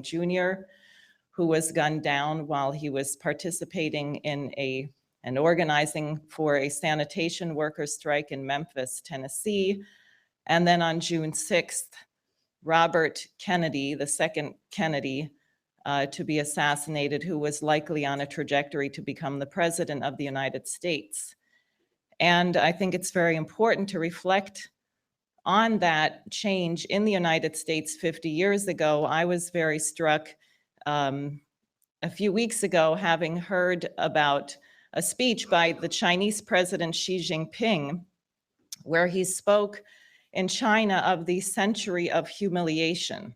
Jinping Jr., who was gunned down while he was participating in and organizing for a sanitation worker strike in Memphis, Tennessee. And then on June 6th, Robert Kennedy, the second Kennedy, to be assassinated, who was likely on a trajectory to become the President of the United States. And I think it's very important to reflect on that change in the United States 50 years ago. I was very struck a few weeks ago, having heard about a speech by the Chinese President Xi Jinping, where he spoke in China of the Century of Humiliation,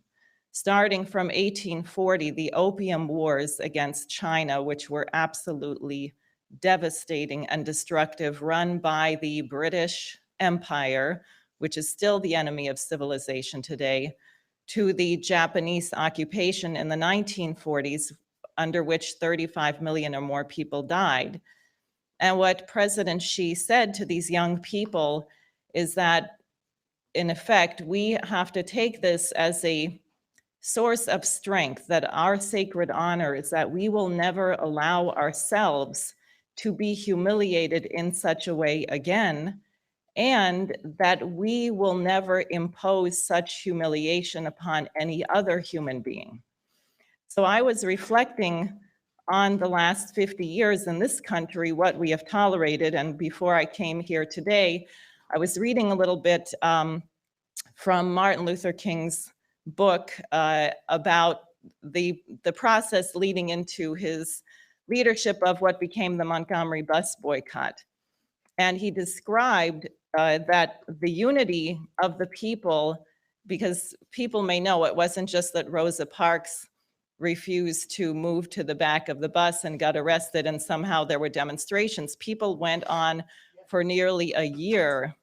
starting from 1840, the Opium Wars against China, which were absolutely devastating and destructive, run by the British Empire, which is still the enemy of civilization today, to the Japanese occupation in the 1940s, under which 35 million or more people died. And what President Xi said to these young people is that, in effect, we have to take this as a source of strength, that our sacred honor is that we will never allow ourselves to be humiliated in such a way again, and that we will never impose such humiliation upon any other human being. So I was reflecting on the last 50 years in this country, what we have tolerated. And before I came here today, I was reading a little bit from Martin Luther King's book about the process leading into his leadership of what became the Montgomery Bus Boycott. And he described that the unity of the people, because people may know it wasn't just that Rosa Parks refused to move to the back of the bus and got arrested and somehow there were demonstrations. People went on for nearly a year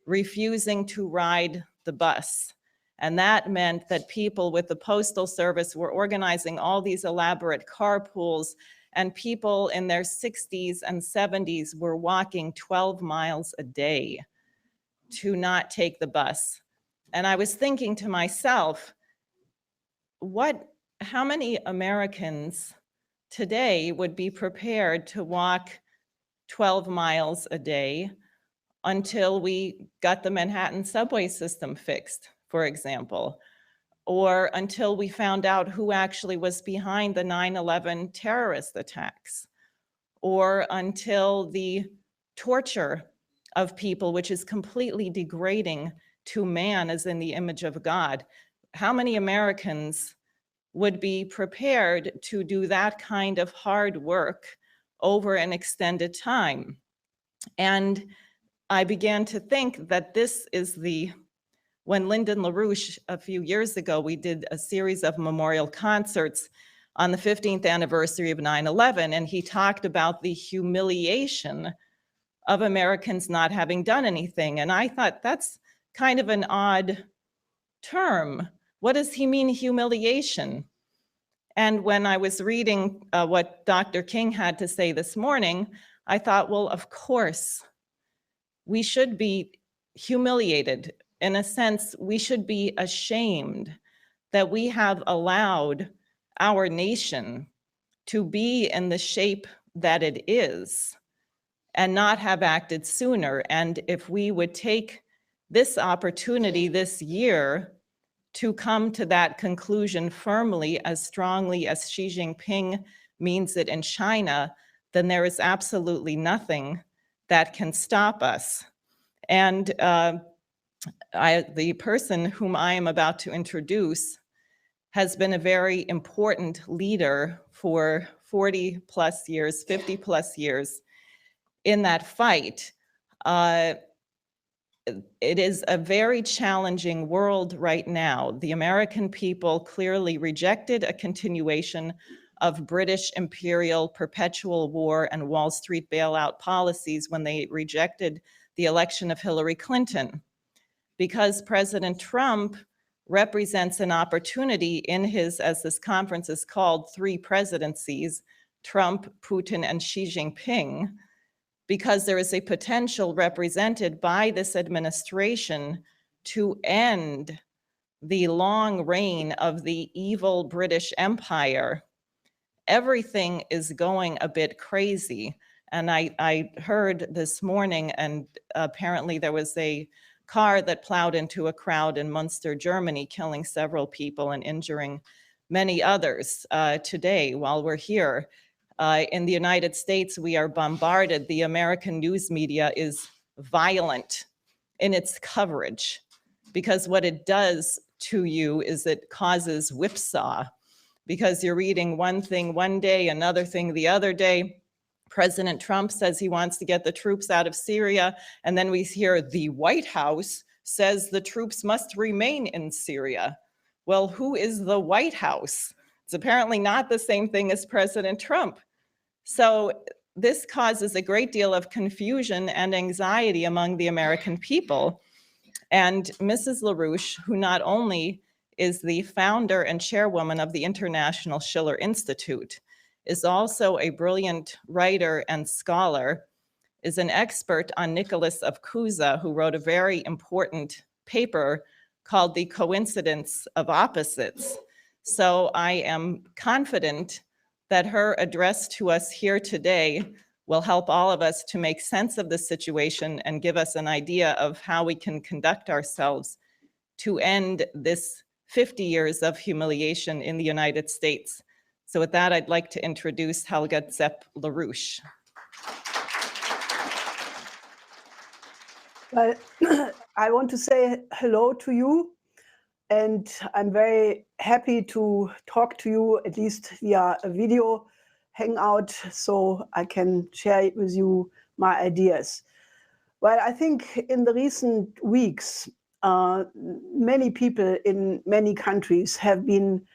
refusing to ride the bus. And that meant that people with the Postal Service were organizing all these elaborate carpools, and people in their 60s and 70s were walking 12 miles a day to not take the bus. And I was thinking to myself, how many Americans today would be prepared to walk 12 miles a day until we got the Manhattan subway system fixed, for example, or until we found out who actually was behind the 9/11 terrorist attacks, or until the torture of people, which is completely degrading to man as in the image of God? How many Americans would be prepared to do that kind of hard work over an extended time? And I began to think that this is when Lyndon LaRouche, a few years ago, we did a series of memorial concerts on the 15th anniversary of 9/11, and he talked about the humiliation of Americans not having done anything. And I thought, that's kind of an odd term. What does he mean, humiliation? And when I was reading what Dr. King had to say this morning, I thought, well, of course, we should be humiliated. In a sense, we should be ashamed that we have allowed our nation to be in the shape that it is and not have acted sooner. And if we would take this opportunity this year to come to that conclusion firmly, as strongly as Xi Jinping means it in China, then there is absolutely nothing that can stop us. And the person whom I am about to introduce has been a very important leader for 40 plus years, 50 plus years in that fight. It is a very challenging world right now. The American people clearly rejected a continuation of British imperial perpetual war and Wall Street bailout policies when they rejected the election of Hillary Clinton, because President Trump represents an opportunity in his, as this conference is called, three presidencies, Trump, Putin, and Xi Jinping, because there is a potential represented by this administration to end the long reign of the evil British Empire, everything is going a bit crazy. And I heard this morning, and apparently there was a car that plowed into a crowd in Munster, Germany, killing several people and injuring many others today while we're here. In the United States, we are bombarded. The American news media is violent in its coverage, because what it does to you is it causes whipsaw, because you're reading one thing one day, another thing the other day. President Trump says he wants to get the troops out of Syria, and then we hear the White House says the troops must remain in Syria. Well, who is the White House? It's apparently not the same thing as President Trump. So this causes a great deal of confusion and anxiety among the American people. And Mrs. LaRouche, who not only is the founder and chairwoman of the International Schiller Institute, is also a brilliant writer and scholar, is an expert on Nicholas of Cusa, who wrote a very important paper called The Coincidence of Opposites. So I am confident that her address to us here today will help all of us to make sense of the situation and give us an idea of how we can conduct ourselves to end this 50 years of humiliation in the United States. So with that, I'd like to introduce Helga Zepp-LaRouche. Well, I want to say hello to you, and I'm very happy to talk to you, at least via a video hangout, so I can share with you my ideas. Well, I think in the recent weeks, many people in many countries have been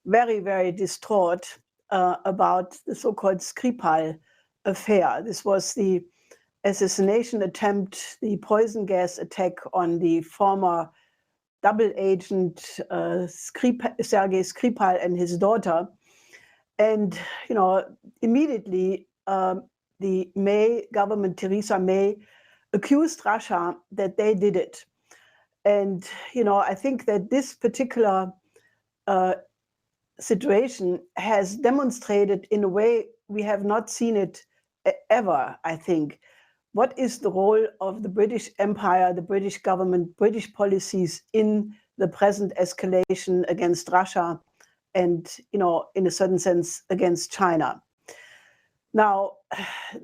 very, very distraught about the so-called Skripal affair. This was the assassination attempt, the poison gas attack on the former double agent Sergei Skripal and his daughter. And, you know, immediately the May government, Theresa May, accused Russia that they did it. And, you know, I think that this particular situation has demonstrated in a way we have not seen it ever, I think. What is the role of the British Empire, the British government, British policies in the present escalation against Russia and, you know, in a certain sense, against China? Now,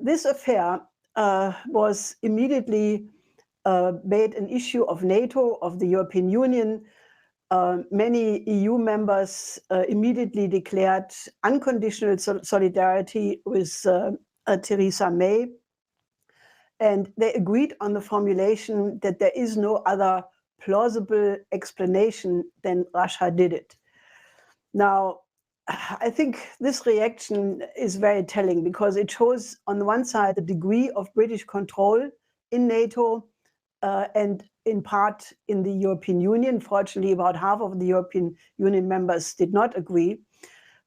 this affair was immediately made an issue of NATO, of the European Union. Many EU members immediately declared unconditional solidarity with Theresa May. And they agreed on the formulation that there is no other plausible explanation than Russia did it. Now, I think this reaction is very telling, because it shows, on the one side, the degree of British control in NATO and in part in the European Union. Fortunately, about half of the European Union members did not agree.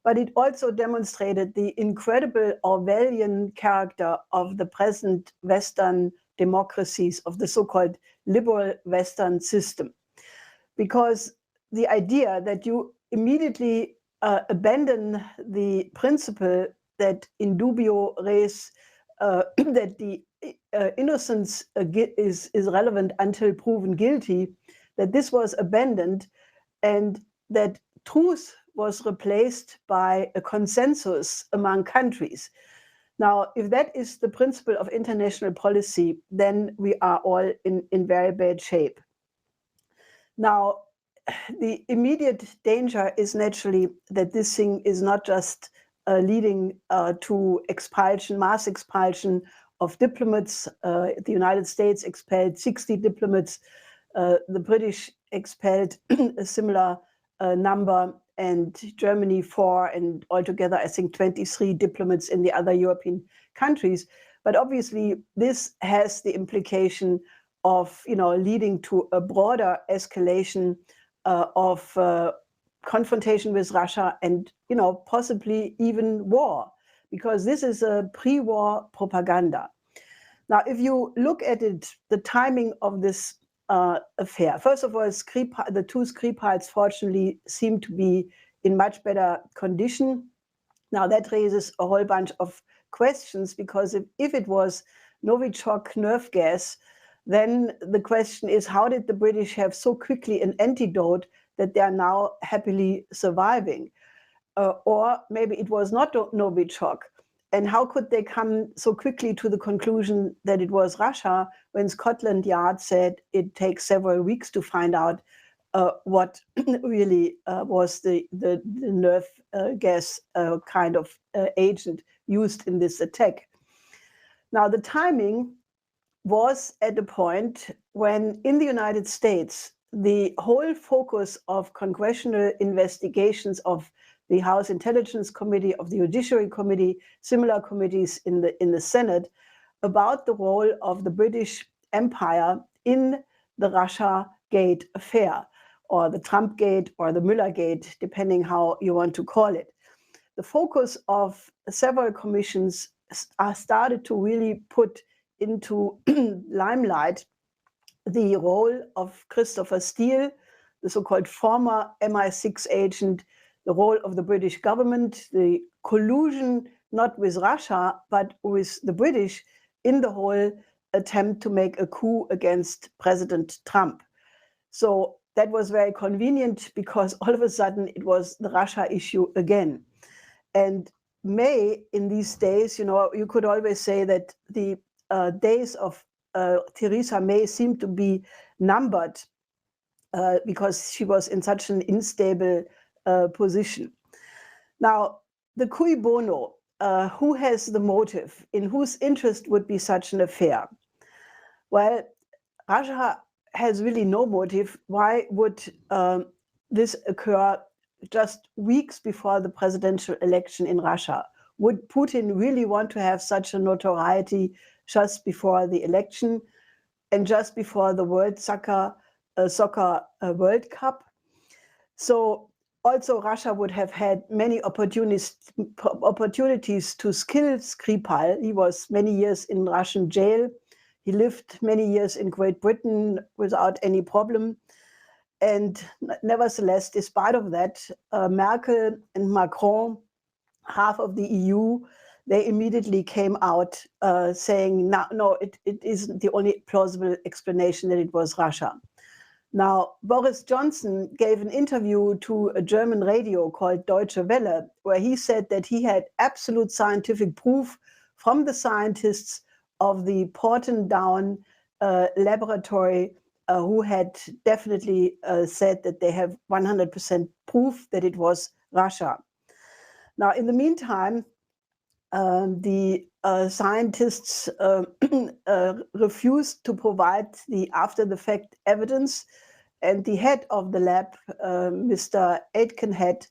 But it also demonstrated the incredible Orwellian character of the present Western democracies, of the so-called liberal Western system. Because the idea that you immediately abandon the principle that in dubio res, that the innocence is relevant until proven guilty, that this was abandoned, and that truth was replaced by a consensus among countries. Now, if that is the principle of international policy, then we are all in very bad shape. Now, the immediate danger is naturally that this thing is not just leading to expulsion, mass expulsion of diplomats. The United States expelled 60 diplomats. The British expelled a similar number, and Germany 4, and altogether I think 23 diplomats in the other European countries. But obviously this has the implication of, you know, leading to a broader escalation of confrontation with Russia, and, you know, possibly even war, because this is a pre-war propaganda. Now, if you look at it, the timing of this affair. First of all, the two Skripals fortunately seem to be in much better condition. Now that raises a whole bunch of questions, because if it was Novichok nerve gas, then the question is, how did the British have so quickly an antidote that they are now happily surviving? Or maybe it was not Novichok. And how could they come so quickly to the conclusion that it was Russia when Scotland Yard said it takes several weeks to find out what really was the nerve gas kind of agent used in this attack? Now, the timing was at a point when in the United States, the whole focus of congressional investigations of the House Intelligence Committee, of the Judiciary Committee, similar committees in the Senate, about the role of the British Empire in the Russia-Gate affair, or the Trump-Gate, or the Mueller-Gate, depending how you want to call it. The focus of several commissions started to really put into limelight the role of Christopher Steele, the so-called former MI6 agent, the role of the British government, the collusion not with Russia, but with the British in the whole attempt to make a coup against President Trump. So that was very convenient, because all of a sudden it was the Russia issue again. And May, in these days, you could always say that the days of Theresa May seemed to be numbered because she was in such an unstable position. Now, the cui bono, who has the motive? In whose interest would be such an affair? Well, Russia has really no motive. Why would this occur just weeks before the presidential election in Russia? Would Putin really want to have such a notoriety just before the election and just before the World Soccer World Cup? So also Russia would have had many opportunities to skill Skripal. He was many years in Russian jail. He lived many years in Great Britain without any problem. And nevertheless, despite of that, Merkel and Macron, half of the EU, they immediately came out saying, no, it isn't the only plausible explanation that it was Russia. Now, Boris Johnson gave an interview to a German radio called Deutsche Welle, where he said that he had absolute scientific proof from the scientists of the Porton-Down laboratory who had definitely said that they have 100% proof that it was Russia. Now, in the meantime, the scientists refused to provide the after-the-fact evidence, and the head of the lab, Mr. Aitkenhead,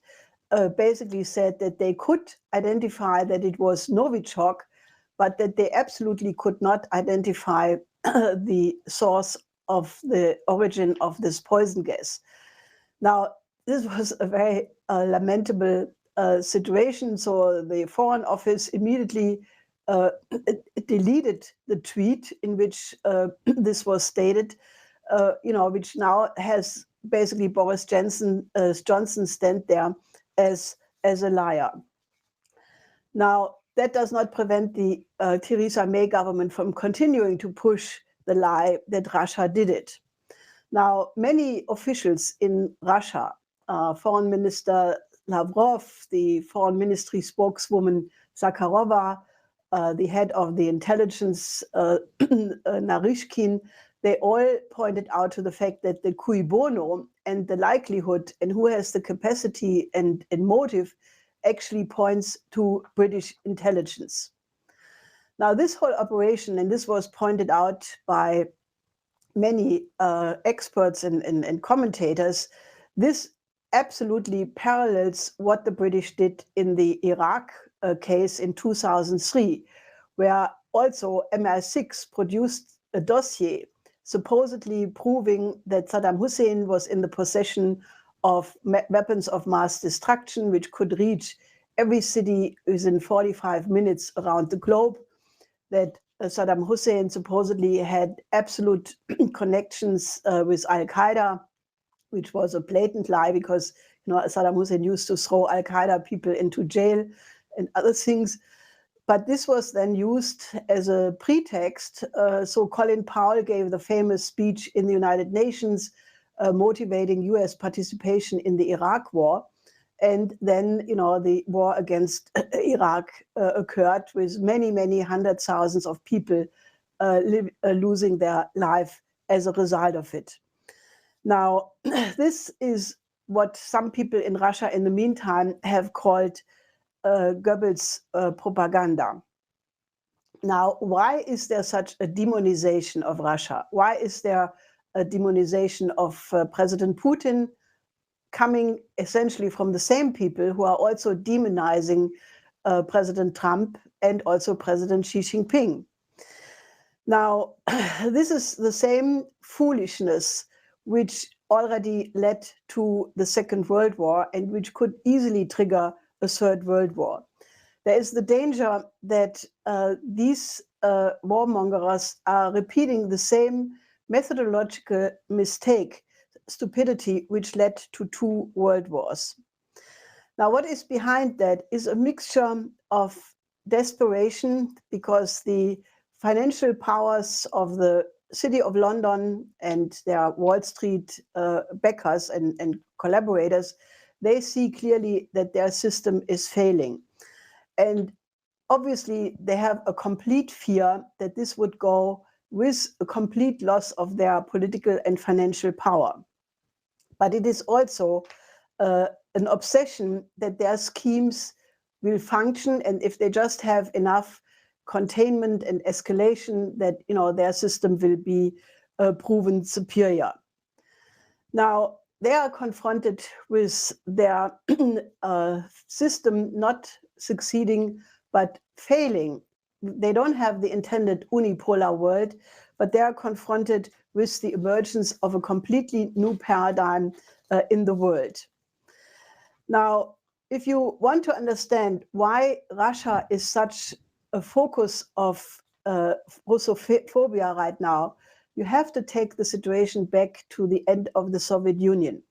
basically said that they could identify that it was Novichok, but that they absolutely could not identify the source of the origin of this poison gas. Now, this was a very lamentable situation. So the Foreign Office immediately deleted the tweet in which this was stated, which now has basically Boris Johnson stand there as a liar. Now, that does not prevent the Theresa May government from continuing to push the lie that Russia did it. Now, many officials in Russia, Foreign Minister Lavrov, the Foreign Ministry spokeswoman Zakharova, the head of the intelligence, Narishkin, they all pointed out to the fact that the cui bono and the likelihood and who has the capacity and motive actually points to British intelligence. Now, this whole operation, and this was pointed out by many experts and commentators, this absolutely parallels what the British did in the Iraq case in 2003, where also MI6 produced a dossier supposedly proving that Saddam Hussein was in the possession of weapons of mass destruction, which could reach every city within 45 minutes around the globe, that Saddam Hussein supposedly had absolute connections with Al-Qaeda, which was a blatant lie because Saddam Hussein used to throw Al-Qaeda people into jail and other things. But this was then used as a pretext. So Colin Powell gave the famous speech in the United Nations motivating US participation in the Iraq war. And then, the war against Iraq occurred with many, many hundred thousands of people losing their life as a result of it. Now, this is what some people in Russia in the meantime have called Goebbels propaganda. Now, why is there such a demonization of Russia? Why is there a demonization of President Putin coming essentially from the same people who are also demonizing President Trump and also President Xi Jinping? Now, this is the same foolishness which already led to the Second World War and which could easily trigger a Third World War. There is the danger that these warmongers are repeating the same methodological mistake, stupidity, which led to 2 world wars. Now, what is behind that is a mixture of desperation because the financial powers of the City of London and their Wall Street backers and collaborators, they see clearly that their system is failing. And obviously, they have a complete fear that this would go with a complete loss of their political and financial power. But it is also an obsession that their schemes will function, and if they just have enough containment and escalation, that their system will be proven superior. Now, they are confronted with their system not succeeding but failing. They don't have the intended unipolar world, but they are confronted with the emergence of a completely new paradigm in the world. Now, if you want to understand why Russia is such a focus of Russophobia right now, you have to take the situation back to the end of the Soviet Union.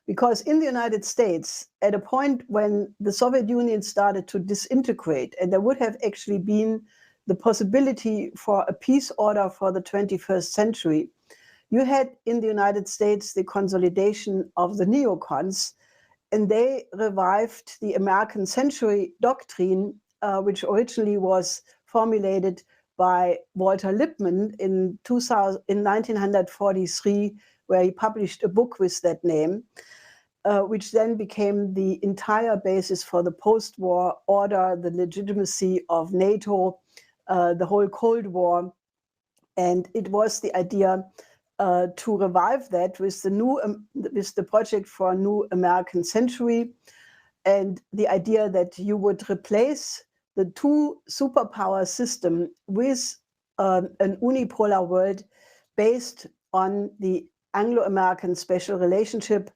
Because in the United States, at a point when the Soviet Union started to disintegrate, and there would have actually been the possibility for a peace order for the 21st century, you had in the United States the consolidation of the neocons, and they revived the American Century Doctrine, which originally was formulated by Walter Lippmann in 1943, where he published a book with that name, which then became the entire basis for the post-war order, the legitimacy of NATO, the whole Cold War. And it was the idea to revive that with the project for a new American century, and the idea that you would replace the 2 superpower system with an unipolar world based on the Anglo-American special relationship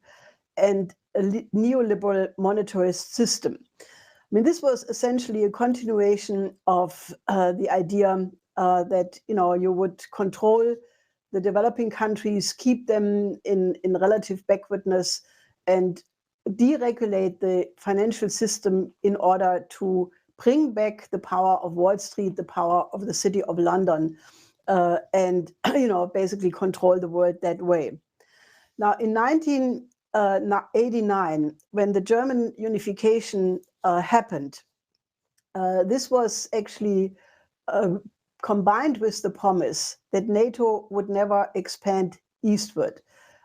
and a neoliberal monetarist system. I mean, this was essentially a continuation of the idea that you would control the developing countries, keep them in relative backwardness, and deregulate the financial system in order to bring back the power of Wall Street, the power of the City of London, and basically control the world that way. Now, in 1989, when the German unification happened, this was actually combined with the promise that NATO would never expand eastward.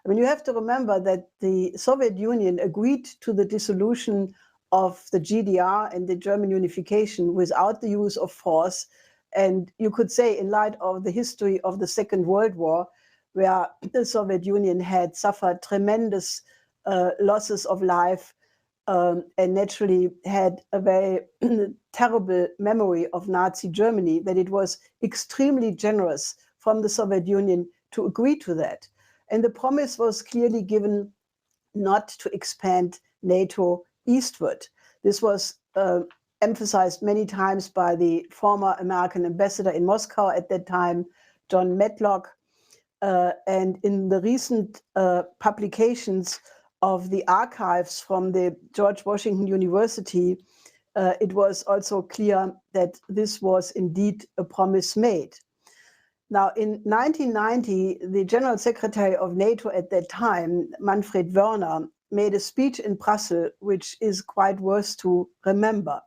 I mean, you have to remember that the Soviet Union agreed to the dissolution of the GDR and the German unification without the use of force. And you could say, in light of the history of the Second World War, where the Soviet Union had suffered tremendous losses of life and naturally had a very terrible memory of Nazi Germany, that it was extremely generous from the Soviet Union to agree to that. And the promise was clearly given not to expand NATO eastward. This was emphasized many times by the former American ambassador in Moscow at that time, John Matlock. And in the recent publications of the archives from the George Washington University, it was also clear that this was indeed a promise made. Now, in 1990, the General Secretary of NATO at that time, Manfred Wörner, made a speech in Brussels, which is quite worth to remember.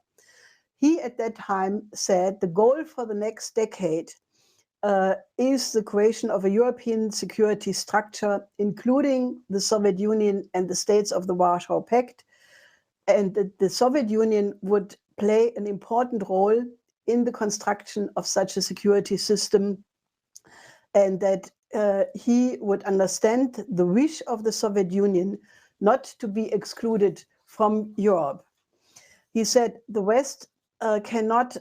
He, at that time, said the goal for the next decade is the creation of a European security structure, including the Soviet Union and the states of the Warsaw Pact, and that the Soviet Union would play an important role in the construction of such a security system, and that he would understand the wish of the Soviet Union not to be excluded from Europe. He said the West cannot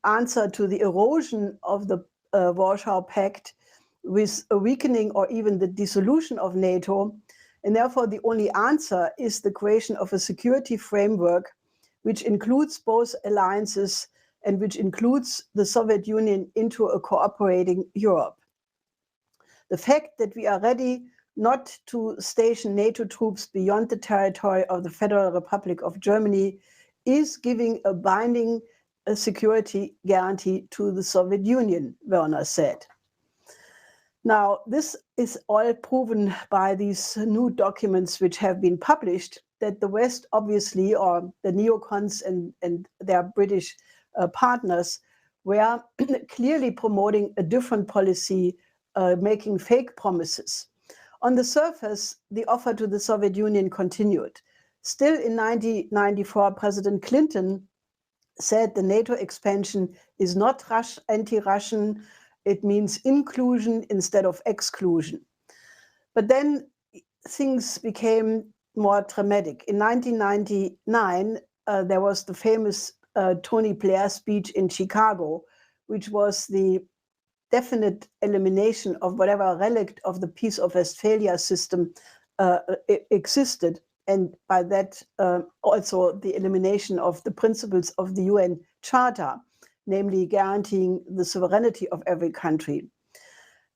answer to the erosion of the Warsaw Pact with a weakening or even the dissolution of NATO, and therefore the only answer is the creation of a security framework which includes both alliances and which includes the Soviet Union into a cooperating Europe. The fact that we are ready not to station NATO troops beyond the territory of the Federal Republic of Germany is giving a binding security guarantee to the Soviet Union, Wörner said. Now, this is all proven by these new documents which have been published, that the West, obviously, or the neocons and their British partners, were clearly promoting a different policy, making fake promises. On the surface, the offer to the Soviet Union continued. Still in 1994, President Clinton said the NATO expansion is not anti-Russian, it means inclusion instead of exclusion. But then things became more dramatic. In 1999, there was the famous Tony Blair speech in Chicago, which was the definite elimination of whatever relic of the Peace of Westphalia system existed, and by that also the elimination of the principles of the UN Charter, namely guaranteeing the sovereignty of every country.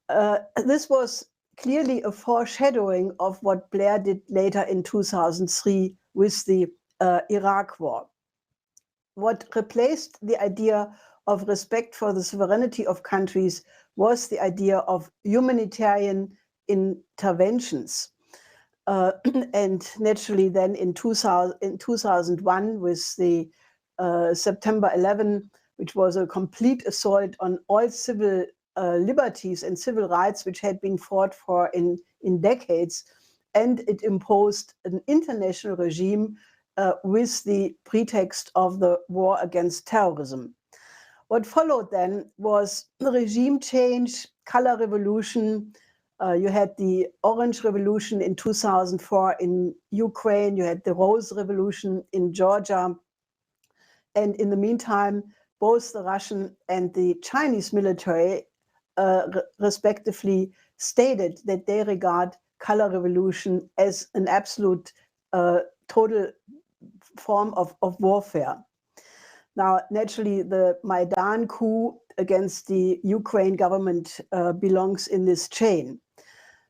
This was clearly a foreshadowing of what Blair did later in 2003 with the Iraq War. What replaced the idea of respect for the sovereignty of countries was the idea of humanitarian interventions. And naturally then in 2001 with the September 11, which was a complete assault on all civil liberties and civil rights which had been fought for in decades, and it imposed an international regime with the pretext of the war against terrorism. What followed then was the regime change, color revolution. You had the Orange Revolution in 2004 in Ukraine. You had the Rose Revolution in Georgia. And in the meantime, both the Russian and the Chinese military respectively stated that they regard color revolution as an absolute total form of warfare. Now, naturally, the Maidan coup against the Ukraine government belongs in this chain.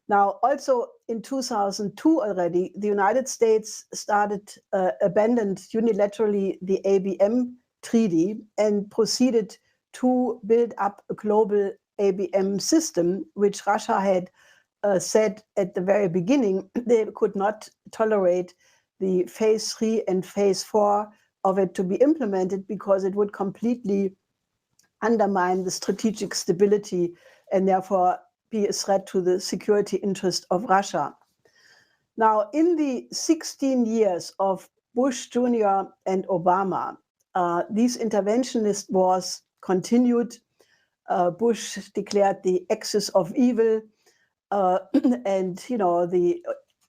Now, also in 2002 already, the United States abandoned unilaterally the ABM treaty and proceeded to build up a global ABM system, which Russia had said at the very beginning they could not tolerate the phase 3 and phase 4 of it to be implemented because it would completely undermine the strategic stability and therefore be a threat to the security interest of Russia. Now, in the 16 years of Bush Jr. and Obama, these interventionist wars continued. Bush declared the axis of evil, and the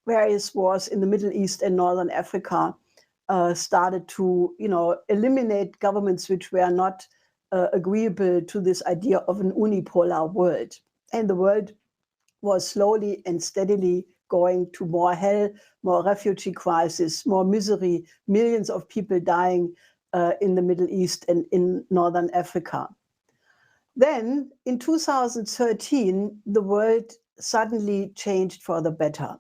various wars in the Middle East and Northern Africa started to eliminate governments which were not agreeable to this idea of an unipolar world. And the world was slowly and steadily going to more hell, more refugee crisis, more misery, millions of people dying, in the Middle East and in Northern Africa. Then in 2013, the world suddenly changed for the better.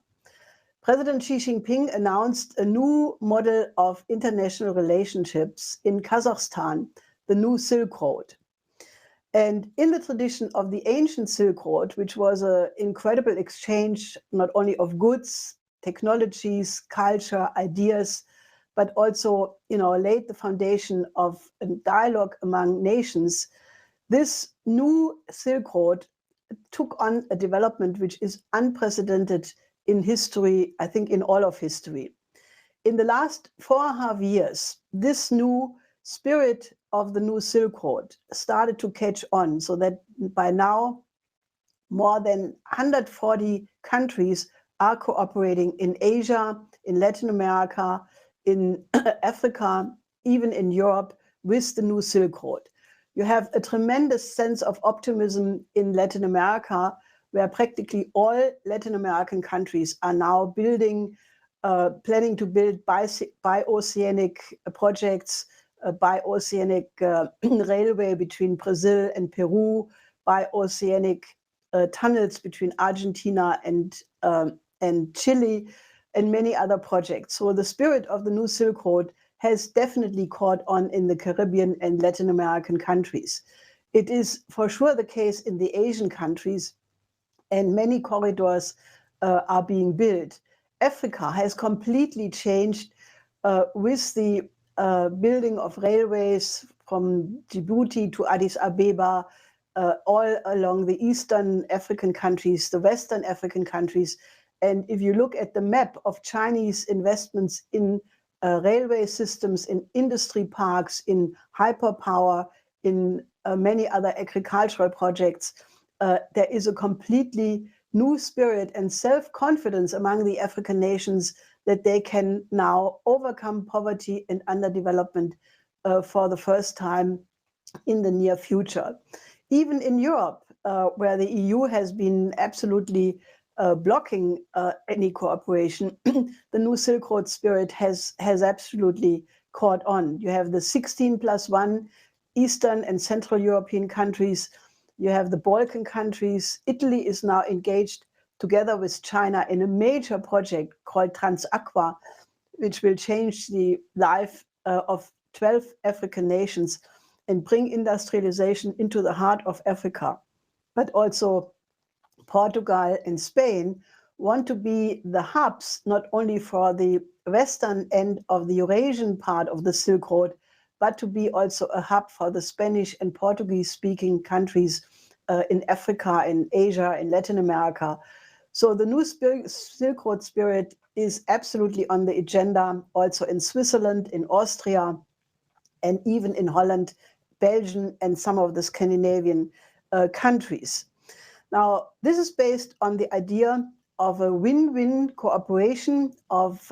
President Xi Jinping announced a new model of international relationships in Kazakhstan, the new Silk Road. And in the tradition of the ancient Silk Road, which was an incredible exchange not only of goods, technologies, culture, ideas, but also, laid the foundation of a dialogue among nations, this new Silk Road took on a development which is unprecedented in history, I think in all of history. In the last 4.5 years, this new spirit of the new Silk Road started to catch on, so that by now more than 140 countries are cooperating in Asia, in Latin America, in Africa, even in Europe, with the new Silk Road. You have a tremendous sense of optimism in Latin America, where practically all Latin American countries are now planning to build bi-oceanic projects, bi-oceanic railway between Brazil and Peru, bi-oceanic tunnels between Argentina and Chile, and many other projects. So the spirit of the new Silk Road has definitely caught on in the Caribbean and Latin American countries. It is for sure the case in the Asian countries, and many corridors are being built. Africa has completely changed with the building of railways from Djibouti to Addis Abeba, all along the Eastern African countries, the Western African countries. And if you look at the map of Chinese investments in railway systems, in industry parks, in hyperpower, in many other agricultural projects, there is a completely new spirit and self-confidence among the African nations that they can now overcome poverty and underdevelopment for the first time in the near future. Even in Europe, where the EU has been absolutely blocking any cooperation, the new Silk Road spirit has absolutely caught on. You have the 16+1 Eastern and Central European countries. You have the Balkan countries. Italy is now engaged together with China in a major project called Aqua, which will change the life of 12 African nations and bring industrialization into the heart of Africa. But also Portugal and Spain want to be the hubs, not only for the western end of the Eurasian part of the Silk Road, but to be also a hub for the Spanish and Portuguese-speaking countries in Africa, in Asia, in Latin America. So the new Silk Road spirit is absolutely on the agenda, also in Switzerland, in Austria, and even in Holland, Belgium, and some of the Scandinavian countries. Now, this is based on the idea of a win-win cooperation, of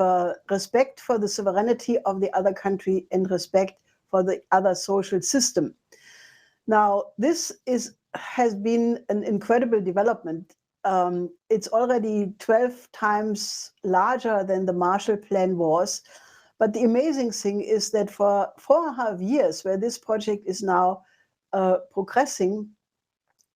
respect for the sovereignty of the other country and respect for the other social system. Now, this has been an incredible development. It's already 12 times larger than the Marshall Plan was. But the amazing thing is that for 4.5 years, where this project is now progressing,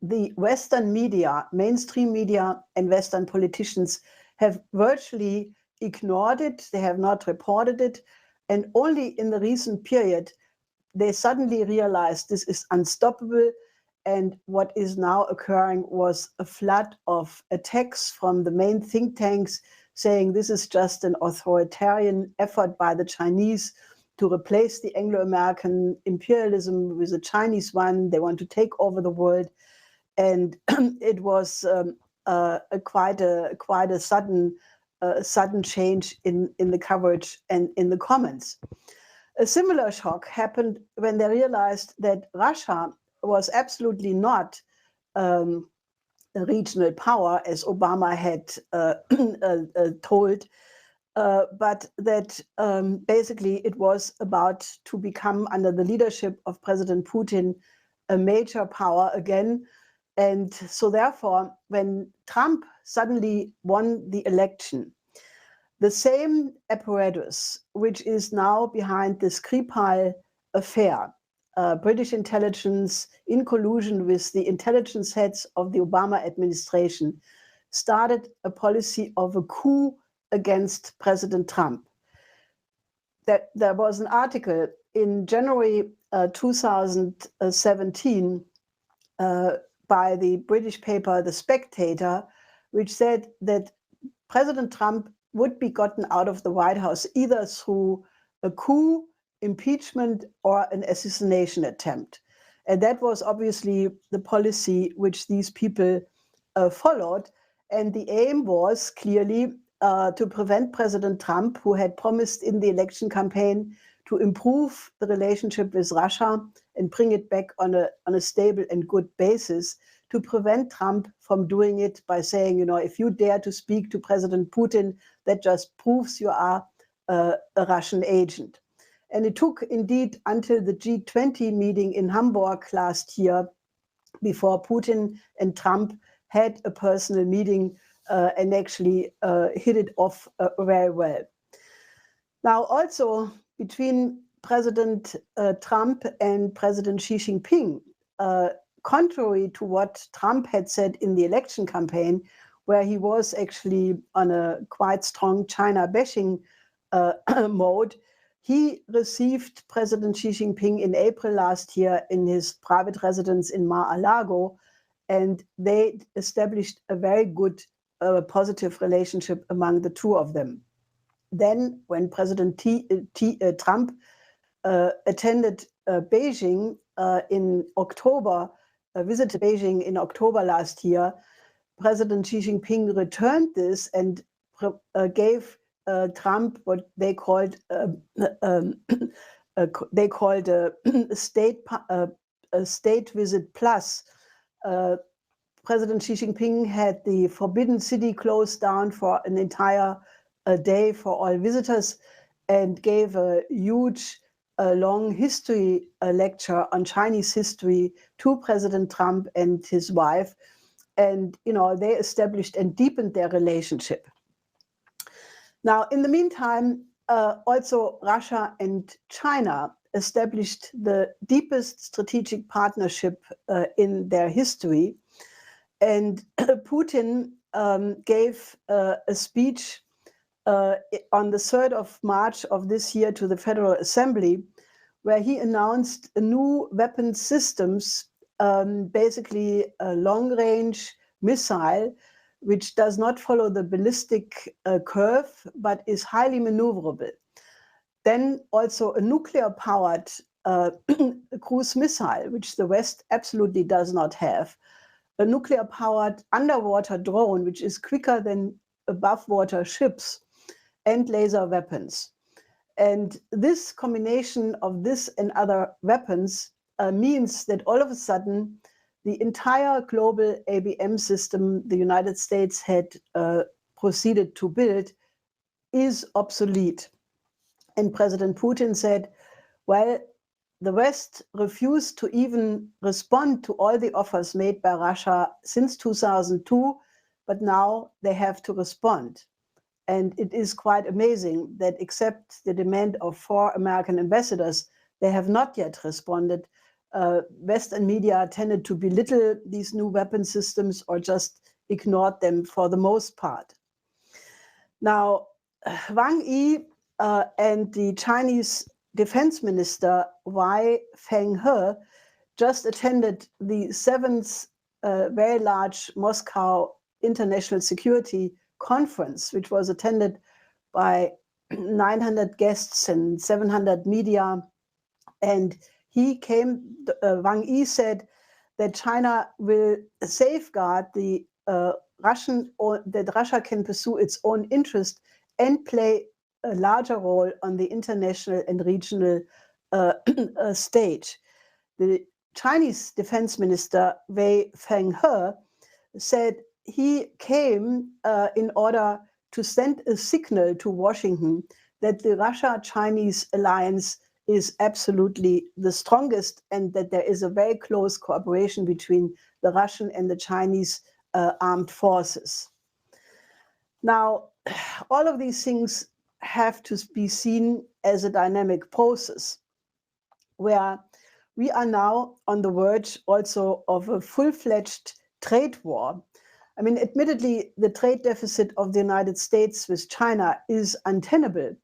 the Western media, mainstream media, and Western politicians have virtually ignored it. They have not reported it. And only in the recent period, they suddenly realized this is unstoppable. And what is now occurring was a flood of attacks from the main think tanks saying this is just an authoritarian effort by the Chinese to replace the Anglo-American imperialism with a Chinese one. They want to take over the world. And it was quite a sudden change in the coverage and in the comments. A similar shock happened when they realized that Russia was absolutely not a regional power, as Obama had told, but that basically it was about to become, under the leadership of President Putin, a major power again. And so therefore, when Trump suddenly won the election, the same apparatus, which is now behind the Skripal affair. British intelligence, in collusion with the intelligence heads of the Obama administration, started a policy of a coup against President Trump. There was an article in January 2017 by the British paper The Spectator, which said that President Trump would be gotten out of the White House either through a coup, impeachment, or an assassination attempt. And that was obviously the policy which these people followed. And the aim was clearly to prevent President Trump, who had promised in the election campaign to improve the relationship with Russia and bring it back on a stable and good basis, to prevent Trump from doing it by saying, you know, if you dare to speak to President Putin, that just proves you are a Russian agent. And it took indeed until the G20 meeting in Hamburg last year before Putin and Trump had a personal meeting and actually hit it off very well. Now, also between President Trump and President Xi Jinping, contrary to what Trump had said in the election campaign, where he was actually on a quite strong China bashing mode, he received President Xi Jinping in April last year in his private residence in Mar-a-Lago, and they established a very good positive relationship among the two of them. Then, when President Trump attended Beijing in October, visited Beijing in October last year, President Xi Jinping returned this and gave Trump what they called a state visit plus. President Xi Jinping had the Forbidden City closed down for an entire day for all visitors and gave a huge, long history lecture on Chinese history to President Trump and his wife. And, you know, they established and deepened their relationship. Now, in the meantime, also Russia and China established the deepest strategic partnership in their history. And Putin gave a speech on the 3rd of March of this year to the Federal Assembly, where he announced a new weapon systems, basically a long-range missile, which does not follow the ballistic curve, but is highly maneuverable. Then also a nuclear-powered cruise missile, which the West absolutely does not have. A nuclear-powered underwater drone, which is quicker than above-water ships, and laser weapons. And this combination of this and other weapons means that all of a sudden, the entire global ABM system the United States had proceeded to build is obsolete. And President Putin said, well, the West refused to even respond to all the offers made by Russia since 2002, but now they have to respond. And it is quite amazing that except the demand of 4 American ambassadors, they have not yet responded. Western media tended to belittle these new weapon systems or just ignored them for the most part. Now, Wang Yi and the Chinese Defense Minister Wei Fenghe just attended the 7th very large Moscow International Security Conference, which was attended by 900 guests and 700 media. And Wang Yi said that China will safeguard that Russia can pursue its own interest and play a larger role on the international and regional stage. The Chinese Defense Minister Wei Fenghe said he came in order to send a signal to Washington that the Russia-Chinese alliance is absolutely the strongest and that there is a very close cooperation between the Russian and the Chinese armed forces. Now, all of these things have to be seen as a dynamic process. where we are now on the verge also of a full-fledged trade war. I mean, admittedly, the trade deficit of the United States with China is untenable.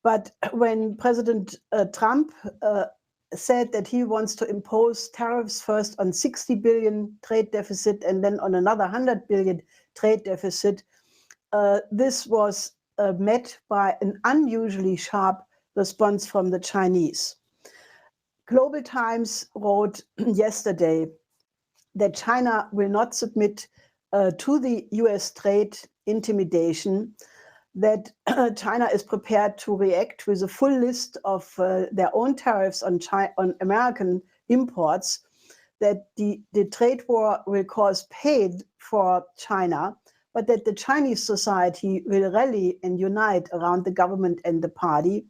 But when President Trump said that he wants to impose tariffs first on 60 billion trade deficit and then on another 100 billion trade deficit, this was met by an unusually sharp response from the Chinese. Global Times wrote yesterday that China will not submit to the US trade intimidation, that China is prepared to react with a full list of their own tariffs on American imports, that the trade war will cause pain for China, but that the Chinese society will rally and unite around the government and the party,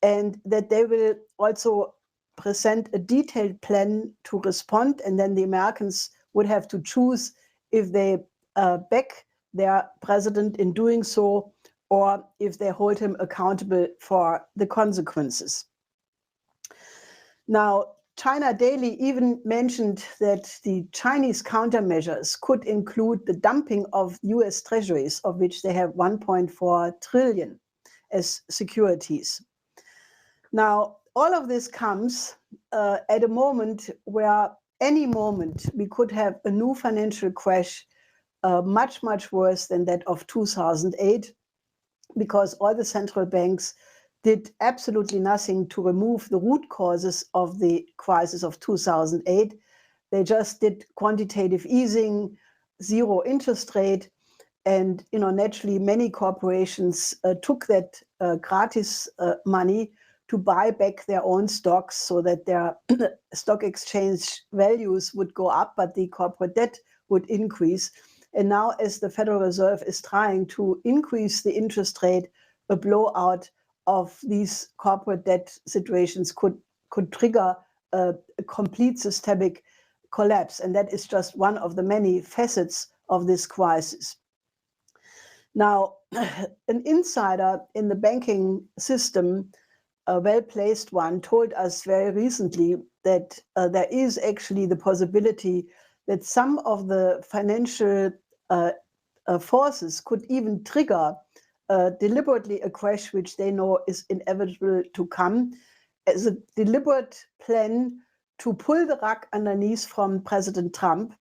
and that they will also present a detailed plan to respond, and then the Americans would have to choose if they back their president in doing so, or if they hold him accountable for the consequences. Now, China Daily even mentioned that the Chinese countermeasures could include the dumping of US treasuries, of which they have 1.4 trillion as securities. Now, all of this comes at a moment where any moment we could have a new financial crash much, much worse than that of 2008, because all the central banks did absolutely nothing to remove the root causes of the crisis of 2008. They just did quantitative easing, zero interest rate, and naturally many corporations took that gratis money to buy back their own stocks so that their stock exchange values would go up, but the corporate debt would increase. And now, as the Federal Reserve is trying to increase the interest rate, a blowout of these corporate debt situations could trigger a complete systemic collapse. And that is just one of the many facets of this crisis. Now, an insider in the banking system, a well-placed one, told us very recently that there is actually the possibility that some of the financial forces could even trigger deliberately a crash which they know is inevitable to come, as a deliberate plan to pull the rug underneath from President Trump,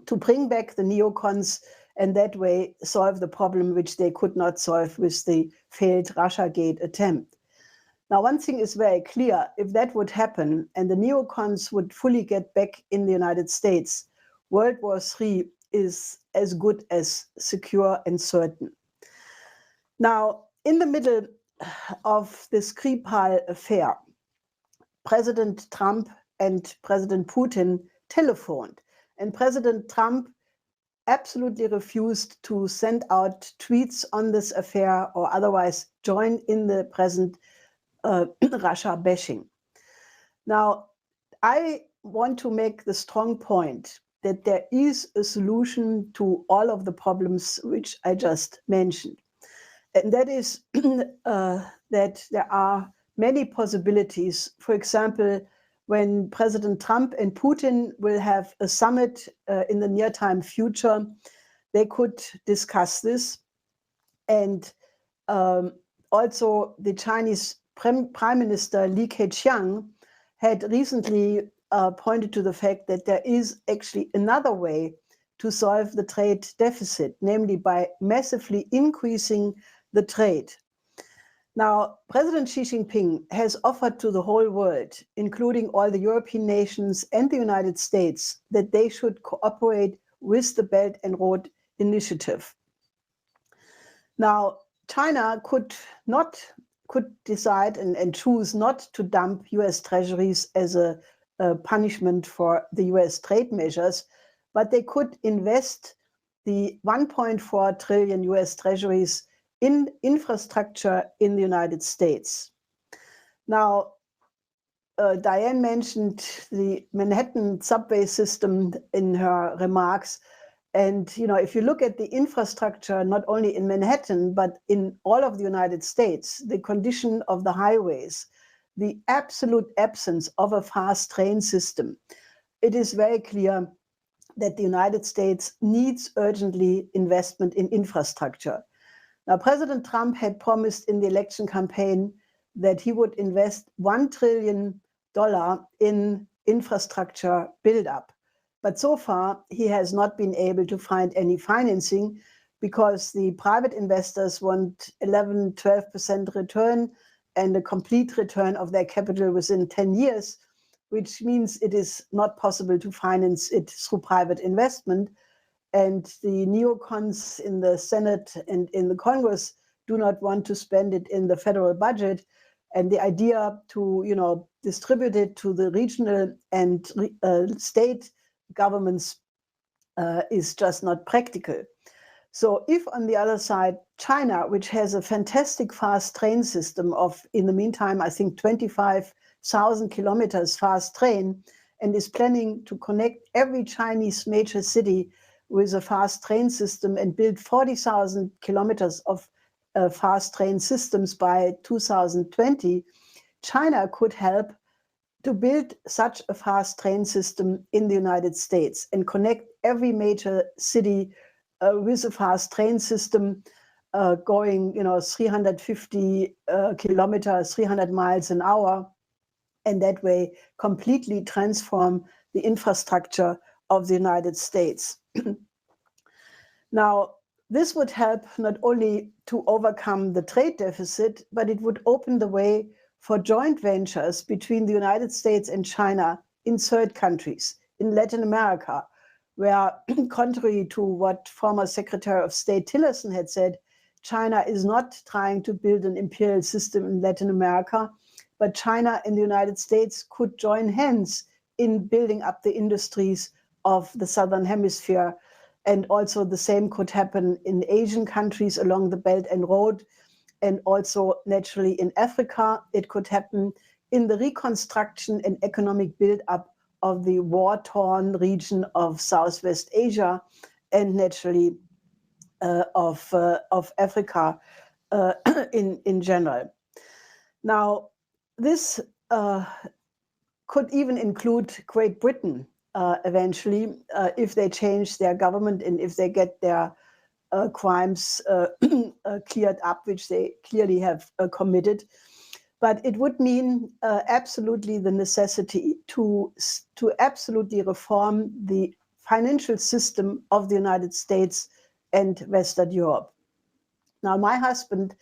to bring back the neocons and that way solve the problem which they could not solve with the failed Russiagate attempt. Now, one thing is very clear: if that would happen and the neocons would fully get back in the United States, World War III is as good as secure and certain. Now, in the middle of the Skripal affair, President Trump and President Putin telephoned, and President Trump absolutely refused to send out tweets on this affair or otherwise join in the present Russia bashing. Now, I want to make the strong point that there is a solution to all of the problems which I just mentioned. And that is that there are many possibilities. For example, when President Trump and Putin will have a summit in the near-time future, they could discuss this. And also the Chinese Prime Minister Li Keqiang had recently pointed to the fact that there is actually another way to solve the trade deficit, namely by massively increasing the trade. Now, President Xi Jinping has offered to the whole world, including all the European nations and the United States, that they should cooperate with the Belt and Road Initiative. Now, China could decide and choose not to dump US treasuries as a punishment for the US trade measures, but they could invest the 1.4 trillion US treasuries in infrastructure in the United States. Now, Diane mentioned the Manhattan subway system in her remarks. And, if you look at the infrastructure, not only in Manhattan, but in all of the United States, the condition of the highways, the absolute absence of a fast train system, it is very clear that the United States needs urgently investment in infrastructure. Now, President Trump had promised in the election campaign that he would invest $1 trillion in infrastructure buildup. But so far, he has not been able to find any financing because the private investors want 11, 12% return and a complete return of their capital within 10 years, which means it is not possible to finance it through private investment. And the neocons in the Senate and in the Congress do not want to spend it in the federal budget. And the idea to, distribute it to the regional and state governments is just not practical. So if on the other side, China, which has a fantastic fast train system of, in the meantime, I think 25,000 kilometers fast train, and is planning to connect every Chinese major city with a fast train system and build 40,000 kilometers of fast train systems by 2020, China could help to build such a fast train system in the United States and connect every major city with a fast train system going, 350 kilometers, 300 miles an hour, and that way completely transform the infrastructure of the United States. Now, this would help not only to overcome the trade deficit, but it would open the way for joint ventures between the United States and China in third countries, in Latin America, where, contrary to what former Secretary of State Tillerson had said, China is not trying to build an imperial system in Latin America, but China and the United States could join hands in building up the industries of the Southern Hemisphere. And also the same could happen in Asian countries along the Belt and Road, and also naturally in Africa. It could happen in the reconstruction and economic build-up of the war-torn region of Southwest Asia, and naturally of Africa in general. Now, this could even include Great Britain eventually, if they change their government and if they get their crimes cleared up, which they clearly have committed. But it would mean absolutely the necessity to absolutely reform the financial system of the United States and Western Europe. Now, my husband,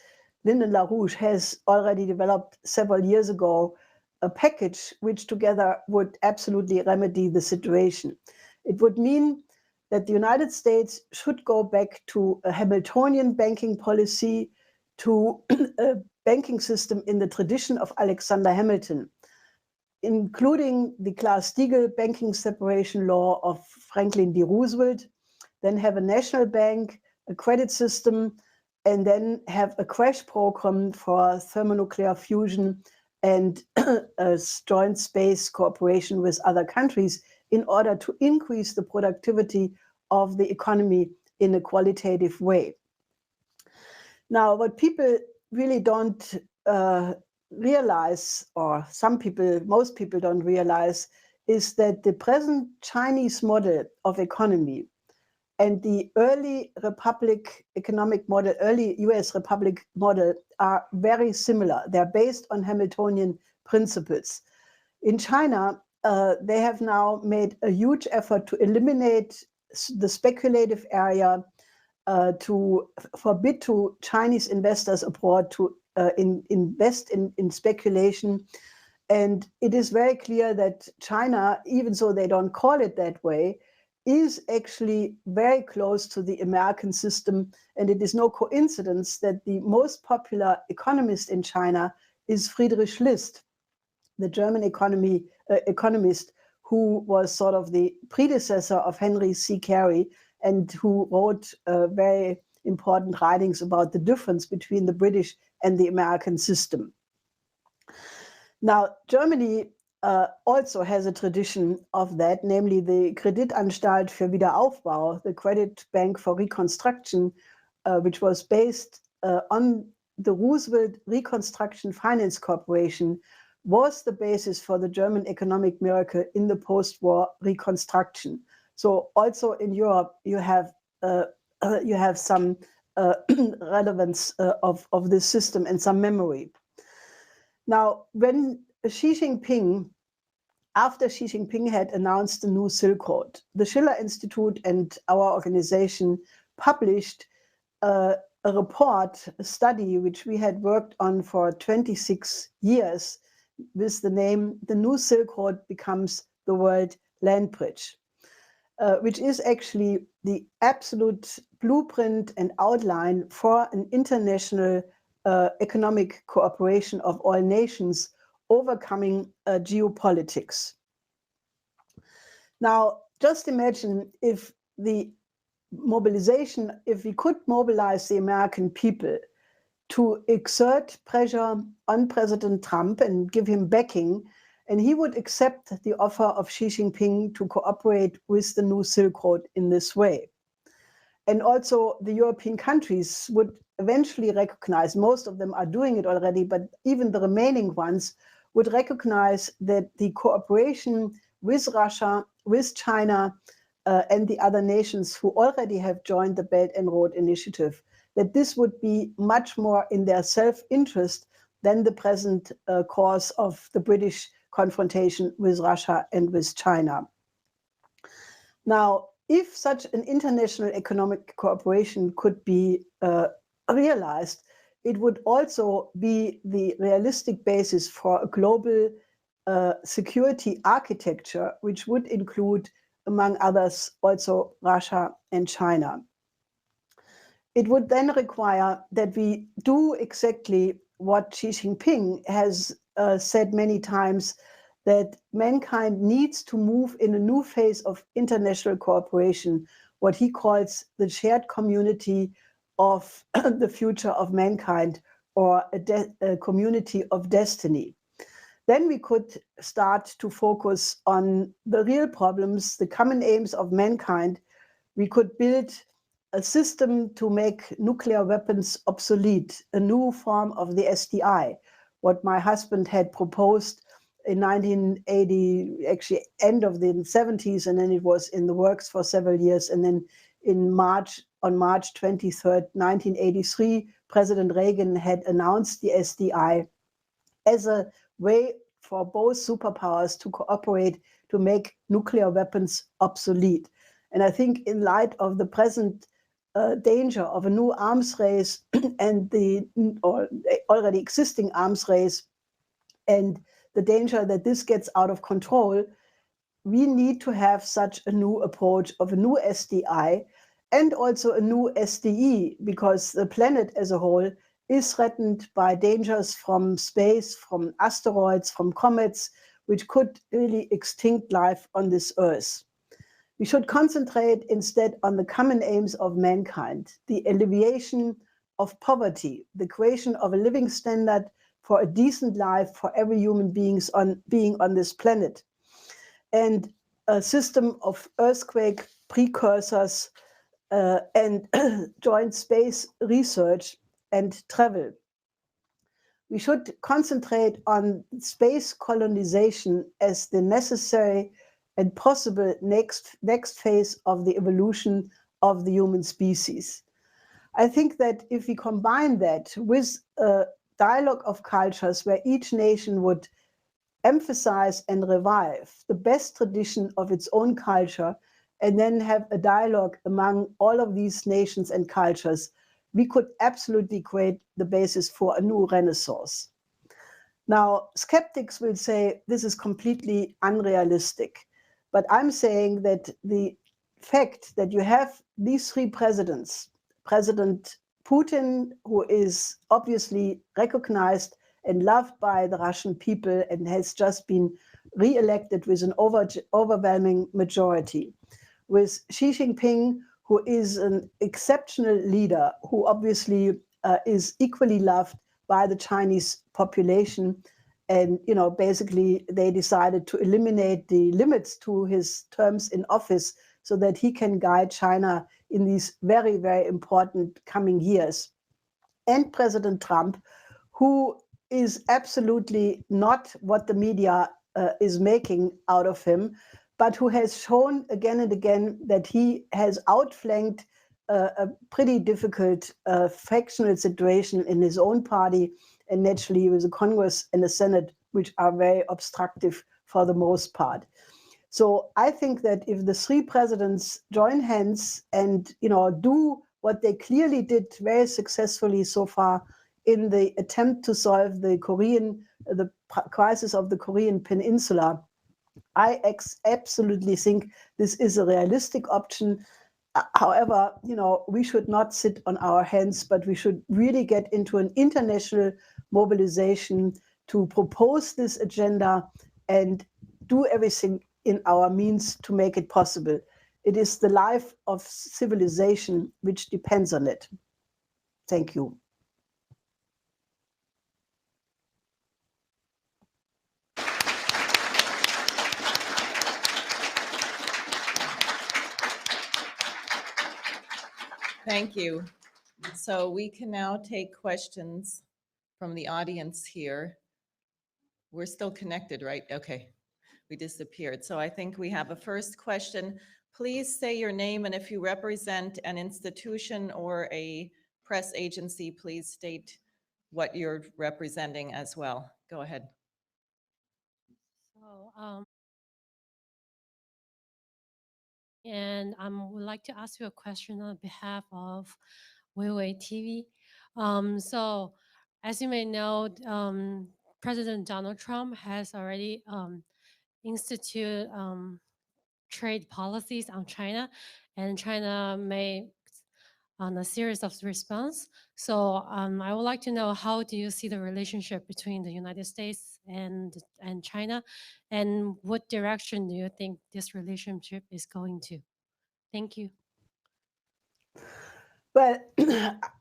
Lyndon LaRouche, has already developed several years ago a package which together would absolutely remedy the situation. It would mean that the United States should go back to a Hamiltonian banking policy, to a banking system in the tradition of Alexander Hamilton, including the Glass-Steagall banking separation law of Franklin D. Roosevelt, then have a national bank, a credit system, and then have a crash program for thermonuclear fusion and a joint space cooperation with other countries in order to increase the productivity of the economy in a qualitative way. Now, what people really don't realize, or most people don't realize, is that the present Chinese model of economy and the early republic economic model, early US republic model are very similar. They're based on Hamiltonian principles. In China, they have now made a huge effort to eliminate the speculative area, to forbid to Chinese investors abroad to invest in speculation. And it is very clear that China, even though they don't call it that way, is actually very close to the American system. And it is no coincidence that the most popular economist in China is Friedrich List, the German economist who was sort of the predecessor of Henry C. Carey and who wrote very important writings about the difference between the British and the American system. Now, Germany also has a tradition of that, namely the Kreditanstalt für Wiederaufbau, the Credit Bank for Reconstruction, which was based on the Roosevelt Reconstruction Finance Corporation, was the basis for the German economic miracle in the post-war reconstruction. So also in Europe, you have some relevance of this system and some memory. Now, when after Xi Jinping had announced the new Silk Road, the Schiller Institute and our organization published a report, a study, which we had worked on for 26 years with the name "The New Silk Road Becomes the World Land Bridge," which is actually the absolute blueprint and outline for an international economic cooperation of all nations overcoming geopolitics. Now, just imagine if we could mobilize the American people to exert pressure on President Trump and give him backing, and he would accept the offer of Xi Jinping to cooperate with the new Silk Road in this way. And also the European countries would eventually recognize, most of them are doing it already, but even the remaining ones would recognize that the cooperation with Russia, with China, and the other nations who already have joined the Belt and Road Initiative, that this would be much more in their self-interest than the present course of the British confrontation with Russia and with China. Now, if such an international economic cooperation could be realized, it would also be the realistic basis for a global security architecture, which would include, among others, also Russia and China. It would then require that we do exactly what Xi Jinping has said many times, that mankind needs to move in a new phase of international cooperation, what he calls the shared community of the future of mankind, or a community of destiny. Then we could start to focus on the real problems, the common aims of mankind. We could build a system to make nuclear weapons obsolete, a new form of the SDI, what my husband had proposed in 1980, actually end of the 70s, and then it was in the works for several years. And then on March 23rd, 1983, President Reagan had announced the SDI as a way for both superpowers to cooperate to make nuclear weapons obsolete. And I think in light of the present danger of a new arms race and the already existing arms race, and the danger that this gets out of control, we need to have such a new approach of a new SDI and also a new SDE, because the planet as a whole is threatened by dangers from space, from asteroids, from comets, which could really extinct life on this Earth. We should concentrate instead on the common aims of mankind, the alleviation of poverty, the creation of a living standard for a decent life for every human being on this planet, and a system of earthquake precursors and joint space research and travel. We should concentrate on space colonization as the necessary and possible next phase of the evolution of the human species. I think that if we combine that with a dialogue of cultures where each nation would emphasize and revive the best tradition of its own culture, and then have a dialogue among all of these nations and cultures, we could absolutely create the basis for a new renaissance. Now, skeptics will say this is completely unrealistic, but I'm saying that the fact that you have these three presidents, President Putin, who is obviously recognized and loved by the Russian people and has just been re-elected with an overwhelming majority, with Xi Jinping, who is an exceptional leader, who obviously is equally loved by the Chinese population. And, basically they decided to eliminate the limits to his terms in office so that he can guide China in these very, very important coming years. And President Trump, who is absolutely not what the media is making out of him, but who has shown again and again that he has outflanked a pretty difficult factional situation in his own party, and naturally with the Congress and the Senate, which are very obstructive for the most part. So I think that if the three presidents join hands and do what they clearly did very successfully so far in the attempt to solve the crisis of the Korean Peninsula, I absolutely think this is a realistic option. However, we should not sit on our hands, but we should really get into an international mobilization to propose this agenda and do everything in our means to make it possible. It is the life of civilization which depends on it. Thank you. Thank you. So we can now take questions from the audience here. We're still connected, right? Okay, we disappeared. So I think we have a first question. Please say your name, and if you represent an institution or a press agency, please state what you're representing as well. Go ahead. So, and I would like to ask you a question on behalf of Weiwei TV. So, as you may know, President Donald Trump has already instituted trade policies on China, and China made on a series of response. So I would like to know, how do you see the relationship between the United States and China, and what direction do you think this relationship is going to? Thank you. Well,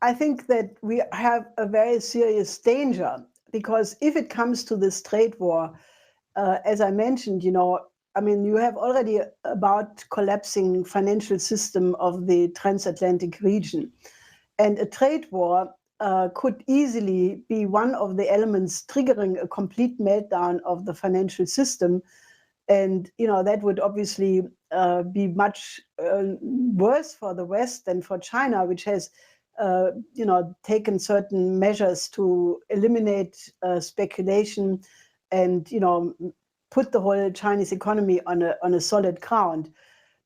I think that we have a very serious danger, because if it comes to this trade war, as I mentioned, you have already about collapsing financial system of the transatlantic region. And a trade war could easily be one of the elements triggering a complete meltdown of the financial system. And that would obviously be much worse for the West than for China, which has taken certain measures to eliminate speculation and put the whole Chinese economy on a solid ground.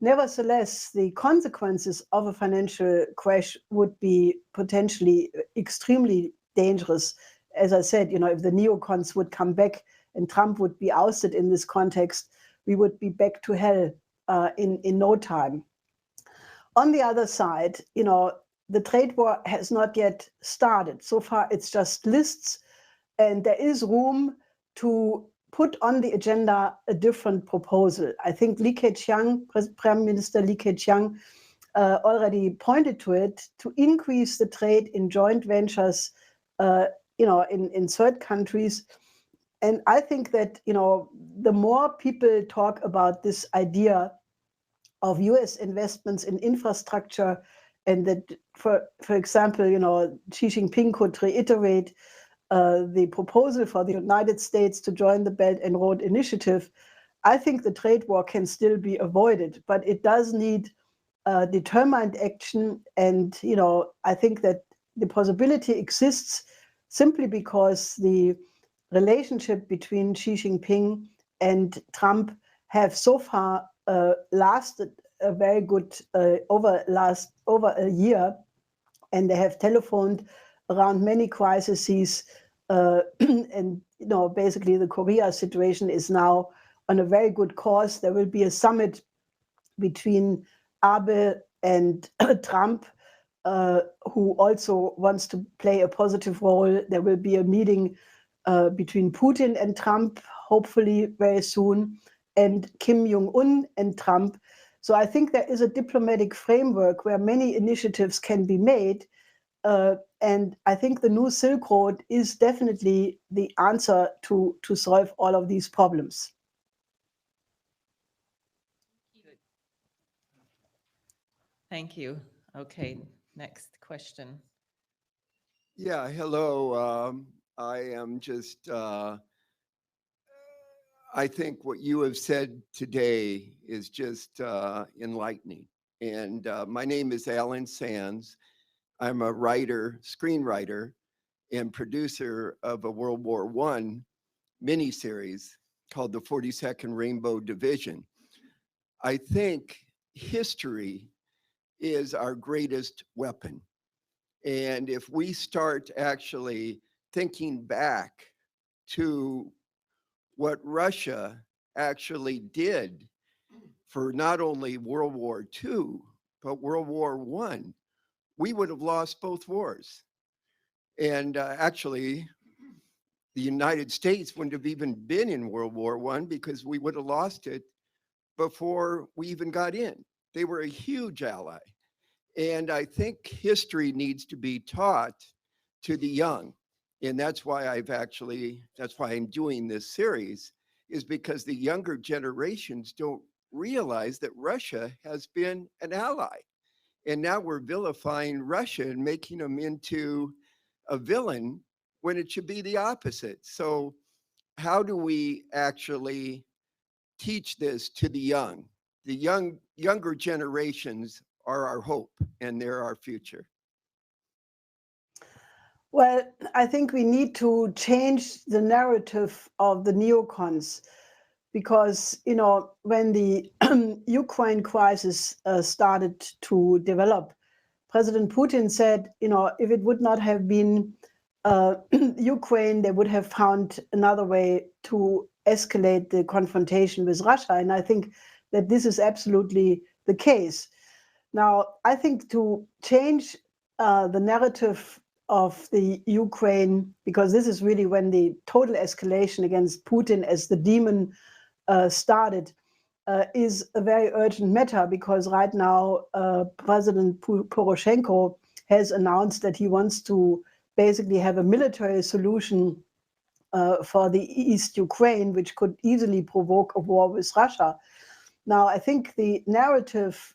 Nevertheless, the consequences of a financial crash would be potentially extremely dangerous. As I said, if the neocons would come back and Trump would be ousted in this context, we would be back to hell in no time. On the other side, the trade war has not yet started. So far, it's just lists, and there is room to put on the agenda a different proposal. I think Prime Minister Li Keqiang already pointed to it, to increase the trade in joint ventures, in third countries. And I think that, the more people talk about this idea of US investments in infrastructure, and that, for example, Xi Jinping could reiterate the proposal for the United States to join the Belt and Road Initiative, I think the trade war can still be avoided, but it does need determined action. And, I think that the possibility exists simply because the relationship between Xi Jinping and Trump have so far lasted a very good over a year, and they have telephoned around many crises, and basically the Korea situation is now on a very good course. There will be a summit between Abe and Trump, who also wants to play a positive role. There will be a meeting between Putin and Trump, hopefully very soon, and Kim Jong-un and Trump. So I think there is a diplomatic framework where many initiatives can be made. And I think the new Silk Road is definitely the answer to solve all of these problems. Thank you. Okay, next question. Yeah, hello. I am just, I think what you have said today is just enlightening. And my name is Alan Sands. I'm a writer, screenwriter, and producer of a World War I miniseries called the 42nd Rainbow Division. I think history is our greatest weapon. And if we start actually thinking back to what Russia actually did for not only World War II, but World War I, we would have lost both wars. And actually, the United States wouldn't have even been in World War I because we would have lost it before we even got in. They were a huge ally. And I think history needs to be taught to the young. And that's why that's why I'm doing this series, is because the younger generations don't realize that Russia has been an ally. And now we're vilifying Russia and making them into a villain when it should be the opposite. So how do we actually teach this to the young? The younger generations are our hope and they're our future. Well, I think we need to change the narrative of the neocons because, when the Ukraine crisis started to develop, President Putin said, if it would not have been Ukraine, they would have found another way to escalate the confrontation with Russia. And I think that this is absolutely the case. Now, I think to change the narrative of the Ukraine, because this is really when the total escalation against Putin as the demon started, is a very urgent matter, because right now President Poroshenko has announced that he wants to basically have a military solution for the East Ukraine, which could easily provoke a war with Russia. Now, I think the narrative,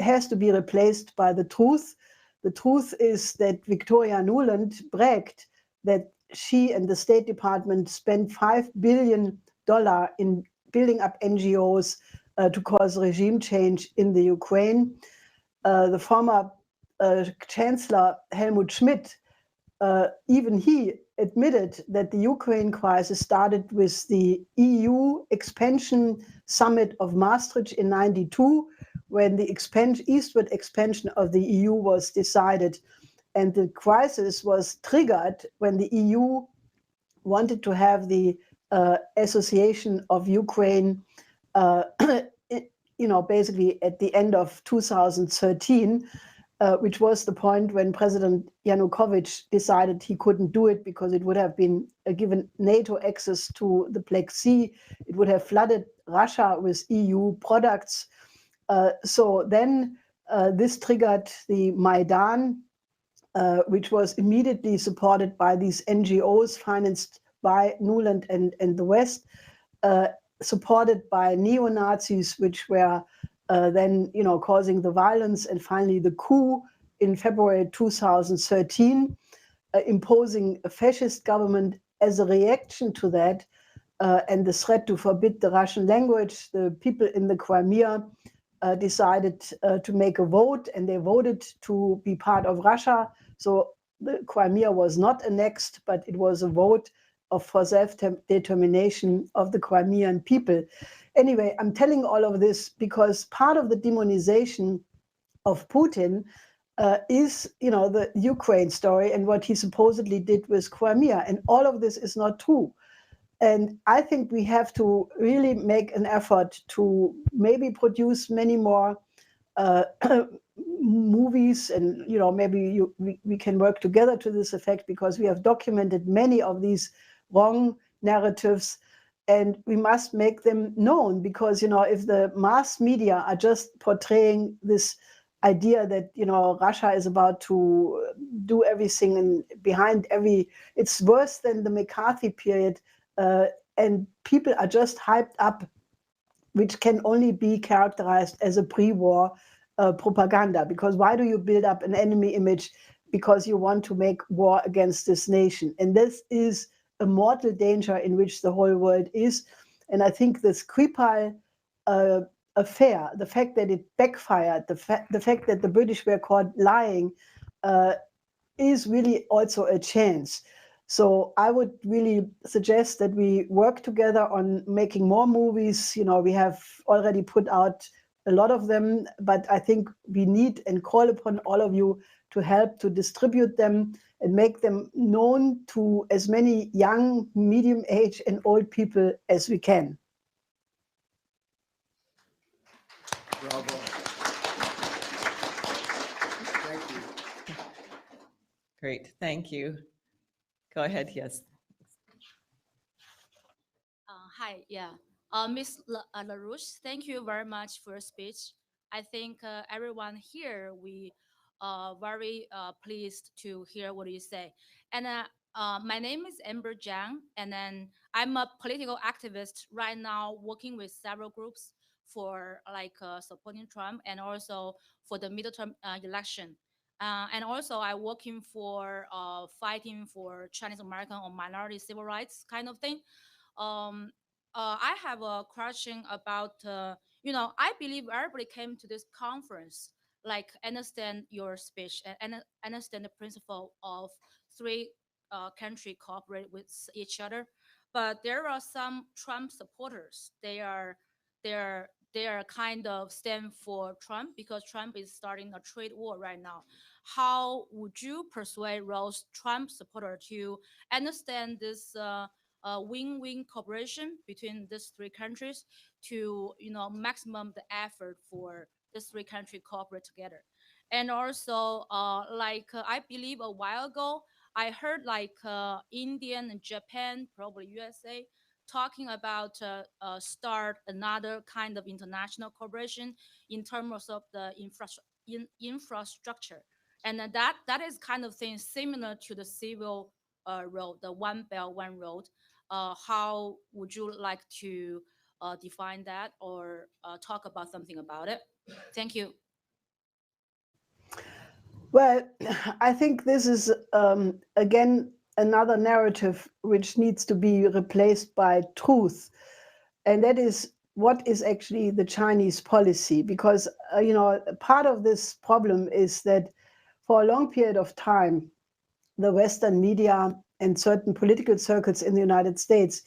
has to be replaced by the truth. The truth is that Victoria Nuland bragged that she and the State Department spent $5 billion in building up NGOs to cause regime change in the Ukraine. The former Chancellor Helmut Schmidt, even he admitted that the Ukraine crisis started with the EU expansion summit of Maastricht in '92, when the eastward expansion of the EU was decided. And the crisis was triggered when the EU wanted to have the association of Ukraine, basically at the end of 2013, which was the point when President Yanukovych decided he couldn't do it because it would have been given NATO access to the Black Sea. It would have flooded Russia with EU products. So then this triggered the Maidan, which was immediately supported by these NGOs financed by Nuland and the West, supported by neo-Nazis, which were then causing the violence, and finally the coup in February 2013, imposing a fascist government. As a reaction to that and the threat to forbid the Russian language, the people in the Crimea decided to make a vote, and they voted to be part of Russia. So the Crimea was not annexed, but it was a vote for self-determination of the Crimean people. Anyway, I'm telling all of this because part of the demonization of Putin is, the Ukraine story and what he supposedly did with Crimea. And all of this is not true. And I think we have to really make an effort to maybe produce many more movies, and maybe we can work together to this effect, because we have documented many of these wrong narratives, and we must make them known, because if the mass media are just portraying this idea that Russia is about to do everything and behind it's worse than the McCarthy period, and people are just hyped up, which can only be characterized as a pre-war propaganda. Because why do you build up an enemy image because you want to make war against this nation. And this is a mortal danger in which the whole world is. And I think the Skripal affair, the fact that it backfired, the fact that the British were caught lying, is really also a chance. So I would really suggest that we work together on making more movies. You know, we have already put out a lot of them, but I think we need and call upon all of you to help to distribute them and make them known to as many young, medium age, and old people as we can. Bravo. Thank you. Great, thank you. Go ahead, yes. Hi, yeah. Ms. LaRouche, thank you very much for your speech. I think everyone here, we are very pleased to hear what you say. And my name is Amber Zhang, and then I'm a political activist right now working with several groups for supporting Trump and also for the midterm election. And also I'm working for fighting for Chinese American or minority civil rights kind of thing. I have a question about, I believe everybody came to this conference, understand your speech and understand the principle of three country cooperate with each other. But there are some Trump supporters. They are kind of stand for Trump because Trump is starting a trade war right now. How would you persuade those Trump supporters to understand this win-win cooperation between these three countries to maximum the effort for these three countries cooperate together? And also I believe a while ago I heard India and Japan, probably USA, talking about start another kind of international cooperation in terms of the infrastructure. And that is kind of thing similar to the civil road, the One Belt, One Road. How would you like to define that or talk about something about it? Thank you. Well, I think this is, again, another narrative which needs to be replaced by truth. And that is what is actually the Chinese policy. Because, part of this problem is that for a long period of time, the Western media and certain political circles in the United States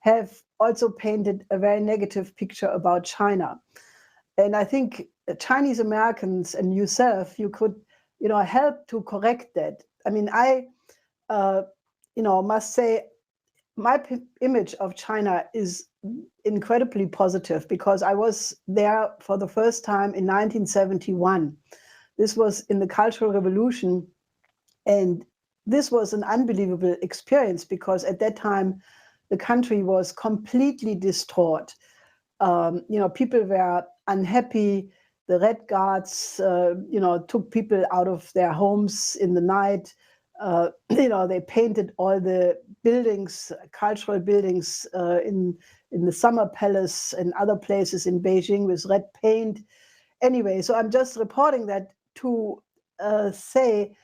have also painted a very negative picture about China. And I think Chinese Americans and yourself, you could help to correct that. I mean, I must say my image of China is incredibly positive because I was there for the first time in 1971. This was in the Cultural Revolution, and this was an unbelievable experience because at that time the country was completely distraught. People were unhappy. The Red Guards, took people out of their homes in the night. They painted all the buildings, cultural buildings in the Summer Palace and other places in Beijing with red paint. Anyway, so I'm just reporting that to say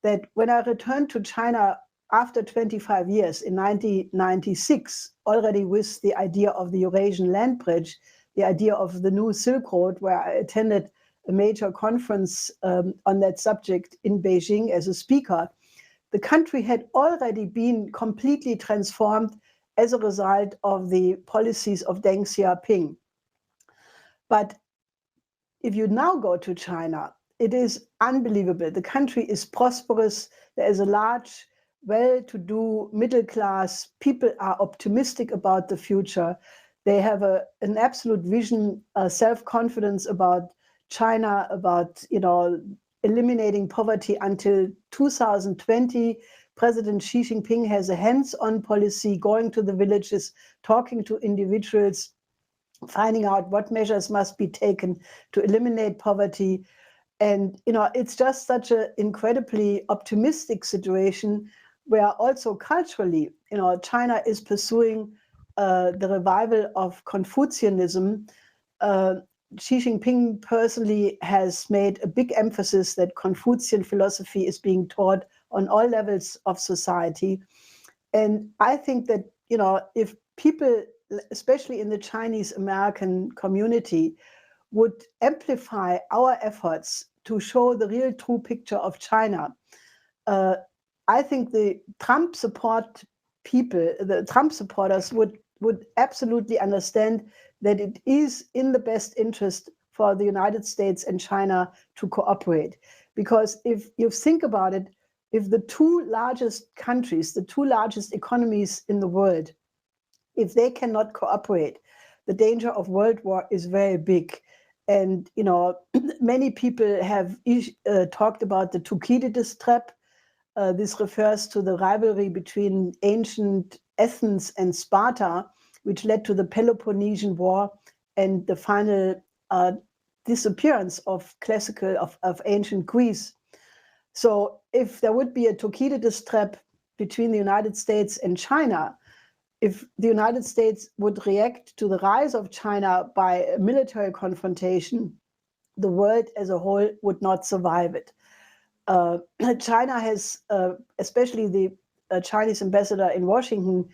that when I returned to China after 25 years in 1996, already with the idea of the Eurasian land bridge, the idea of the new Silk Road, where I attended a major conference on that subject in Beijing as a speaker, the country had already been completely transformed as a result of the policies of Deng Xiaoping. But if you now go to China, it is unbelievable. The country is prosperous. There is a large, well-to-do middle class. People are optimistic about the future. They have an absolute vision, self-confidence about China, about eliminating poverty until 2020. President Xi Jinping has a hands-on policy, going to the villages, talking to individuals, finding out what measures must be taken to eliminate poverty. And it's just such an incredibly optimistic situation where also culturally, China is pursuing the revival of Confucianism. Xi Jinping personally has made a big emphasis that Confucian philosophy is being taught on all levels of society. And I think that, if people, especially in the Chinese American community, would amplify our efforts to show the real true picture of China, I think the Trump supporters would absolutely understand that it is in the best interest for the United States and China to cooperate. Because if you think about it, if the two largest countries, the two largest economies in the world, if they cannot cooperate, the danger of world war is very big. And, many people have talked about the Thucydides trap. This refers to the rivalry between ancient Athens and Sparta, which led to the Peloponnesian War and the final disappearance of ancient Greece. So if there would be a Thucydides trap between the United States and China, if the United States would react to the rise of China by a military confrontation, the world as a whole would not survive it. China has, especially the Chinese ambassador in Washington,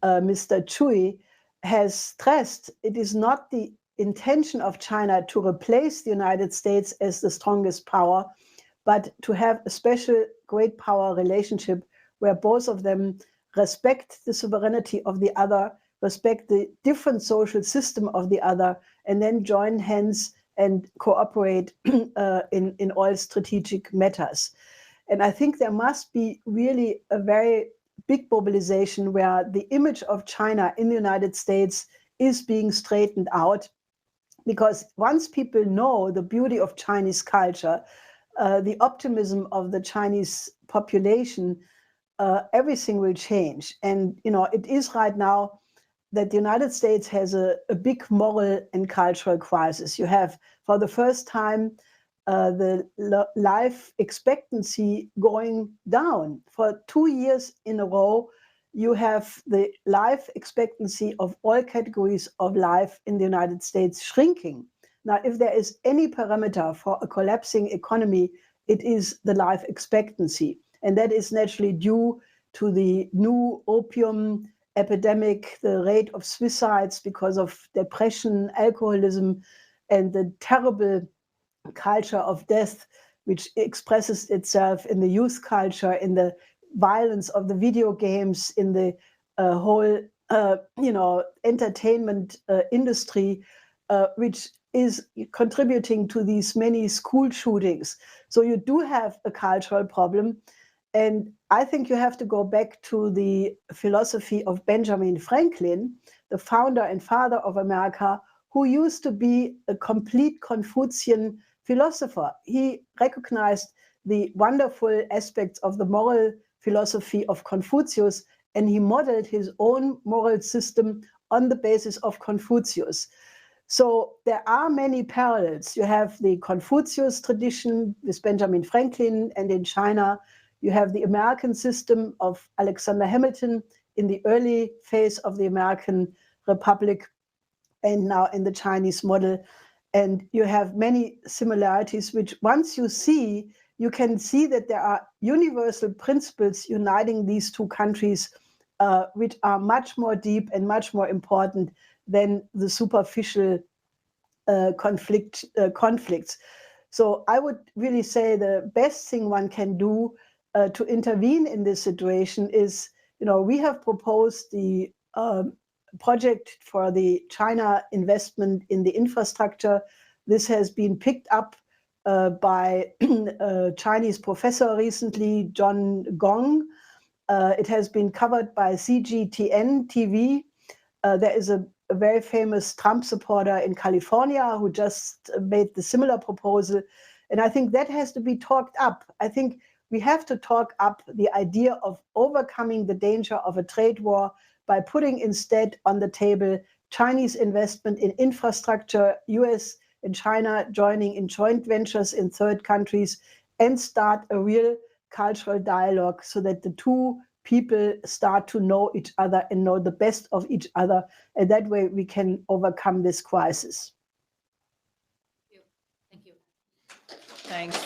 Mr. Chui, has stressed it is not the intention of China to replace the United States as the strongest power, but to have a special great power relationship where both of them respect the sovereignty of the other, respect the different social system of the other, and then join hands and cooperate in all strategic matters. And I think there must be really a very big mobilization where the image of China in the United States is being straightened out. Because once people know the beauty of Chinese culture, the optimism of the Chinese population, everything will change. And, it is right now that the United States has a big moral and cultural crisis. You have, for the first time, the life expectancy going down. For 2 years in a row, you have the life expectancy of all categories of life in the United States shrinking. Now, if there is any parameter for a collapsing economy, it is the life expectancy. And that is naturally due to the new opium epidemic, the rate of suicides because of depression, alcoholism, and the terrible culture of death, which expresses itself in the youth culture, in the violence of the video games, in the whole, entertainment industry, which is contributing to these many school shootings. So you do have a cultural problem. And I think you have to go back to the philosophy of Benjamin Franklin, the founder and father of America, who used to be a complete Confucian philosopher. He recognized the wonderful aspects of the moral philosophy of Confucius, and he modeled his own moral system on the basis of Confucius. So there are many parallels. You have the Confucius tradition with Benjamin Franklin, and in China, you have the American system of Alexander Hamilton in the early phase of the American Republic, and now in the Chinese model. And you have many similarities, which once you see, you can see that there are universal principles uniting these two countries, which are much more deep and much more important than the superficial conflicts. So I would really say the best thing one can do to intervene in this situation is, we have proposed the project for the China investment in the infrastructure. This has been picked up by a Chinese professor recently, John Gong. It has been covered by CGTN TV. There is a very famous Trump supporter in California who just made the similar proposal. And I think that has to be talked up. I think we have to talk up the idea of overcoming the danger of a trade war by putting instead on the table Chinese investment in infrastructure, US and China joining in joint ventures in third countries, and start a real cultural dialogue so that the two people start to know each other and know the best of each other. And that way we can overcome this crisis. Thanks.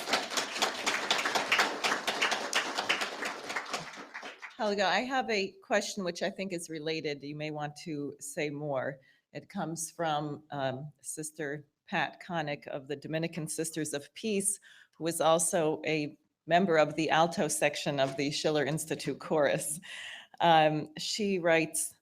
Helga, I have a question which I think is related. You may want to say more. It comes from Sister Pat Connick of the Dominican Sisters of Peace, who is also a member of the alto section of the Schiller Institute chorus. She writes,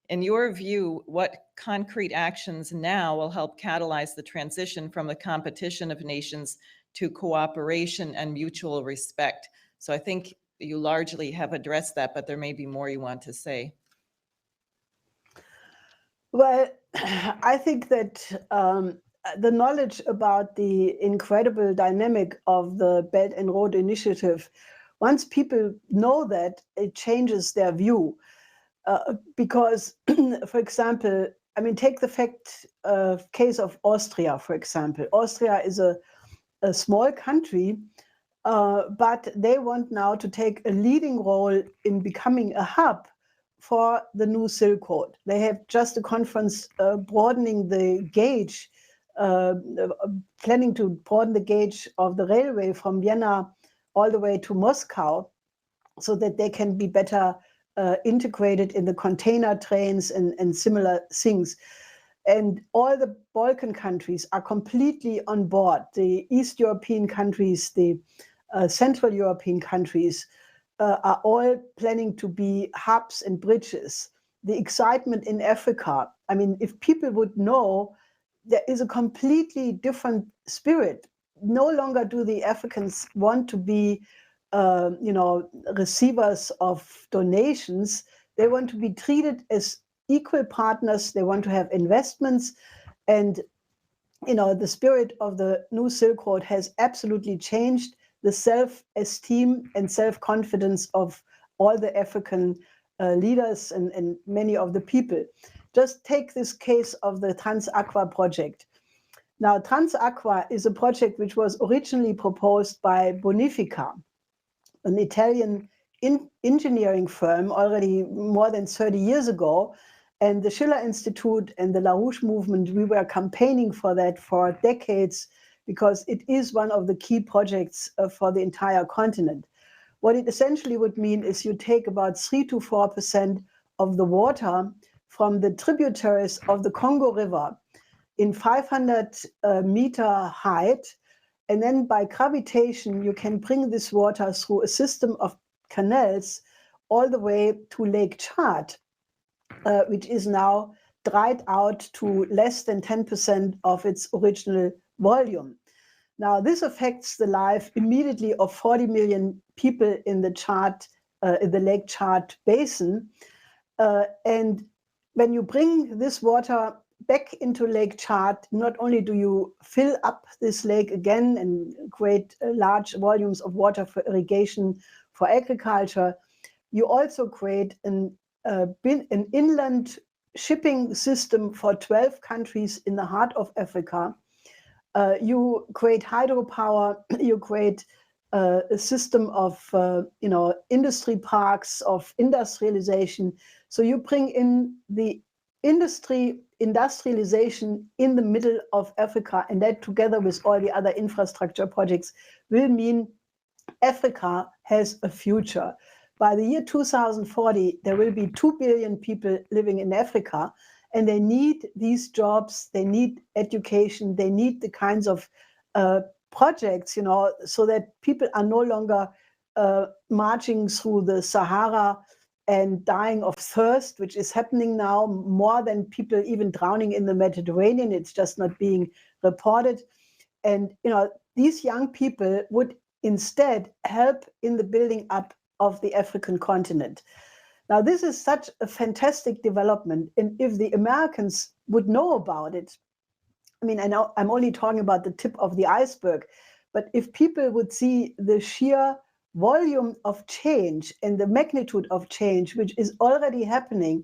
in your view, what concrete actions now will help catalyze the transition from the competition of nations to cooperation and mutual respect? So I think you largely have addressed that, but there may be more you want to say. Well, I think that the knowledge about the incredible dynamic of the Belt and Road Initiative, once people know that, it changes their view. Because, for example, I mean, take the case of Austria, for example. Austria is a small country, but they want now to take a leading role in becoming a hub for the new Silk Road. They have just a conference broadening the gauge, planning to broaden the gauge of the railway from Vienna all the way to Moscow, so that they can be better integrated in the container trains and similar things. And all the Balkan countries are completely on board. The East European countries, the Central European countries are all planning to be hubs and bridges. The excitement in Africa, I mean, if people would know, there is a completely different spirit. No longer do the Africans want to be receivers of donations. They want to be treated as equal partners. They want to have investments. And, the spirit of the new Silk Road has absolutely changed the self-esteem and self-confidence of all the African leaders and many of the people. Just take this case of the Trans-Aqua project. Now, Trans-Aqua is a project which was originally proposed by Bonifica, an Italian engineering firm already more than 30 years ago. And the Schiller Institute and the LaRouche movement, we were campaigning for that for decades, because it is one of the key projects for the entire continent. What it essentially would mean is you take about 3 to 4% of the water from the tributaries of the Congo River in 500-meter height, and then by gravitation, you can bring this water through a system of canals all the way to Lake Chad, which is now dried out to less than 10% of its original volume. Now, this affects the life immediately of 40 million people in the Lake Chad basin. And when you bring this water back into Lake Chad, not only do you fill up this lake again and create large volumes of water for irrigation, for agriculture, you also create an inland shipping system for 12 countries in the heart of Africa. You create hydropower, you create a system of industry parks, of industrialization. So you bring in the industrialization in the middle of Africa, and that together with all the other infrastructure projects will mean Africa has a future. By the year 2040, there will be 2 billion people living in Africa, and they need these jobs, they need education, they need the kinds of projects, so that people are no longer marching through the Sahara and dying of thirst, which is happening now more than people even drowning in the Mediterranean. It's just not being reported. And these young people would instead help in the building up of the African continent. Now, this is such a fantastic development. And if the Americans would know about it, I mean, I know I'm only talking about the tip of the iceberg, but if people would see the sheer volume of change and the magnitude of change, which is already happening,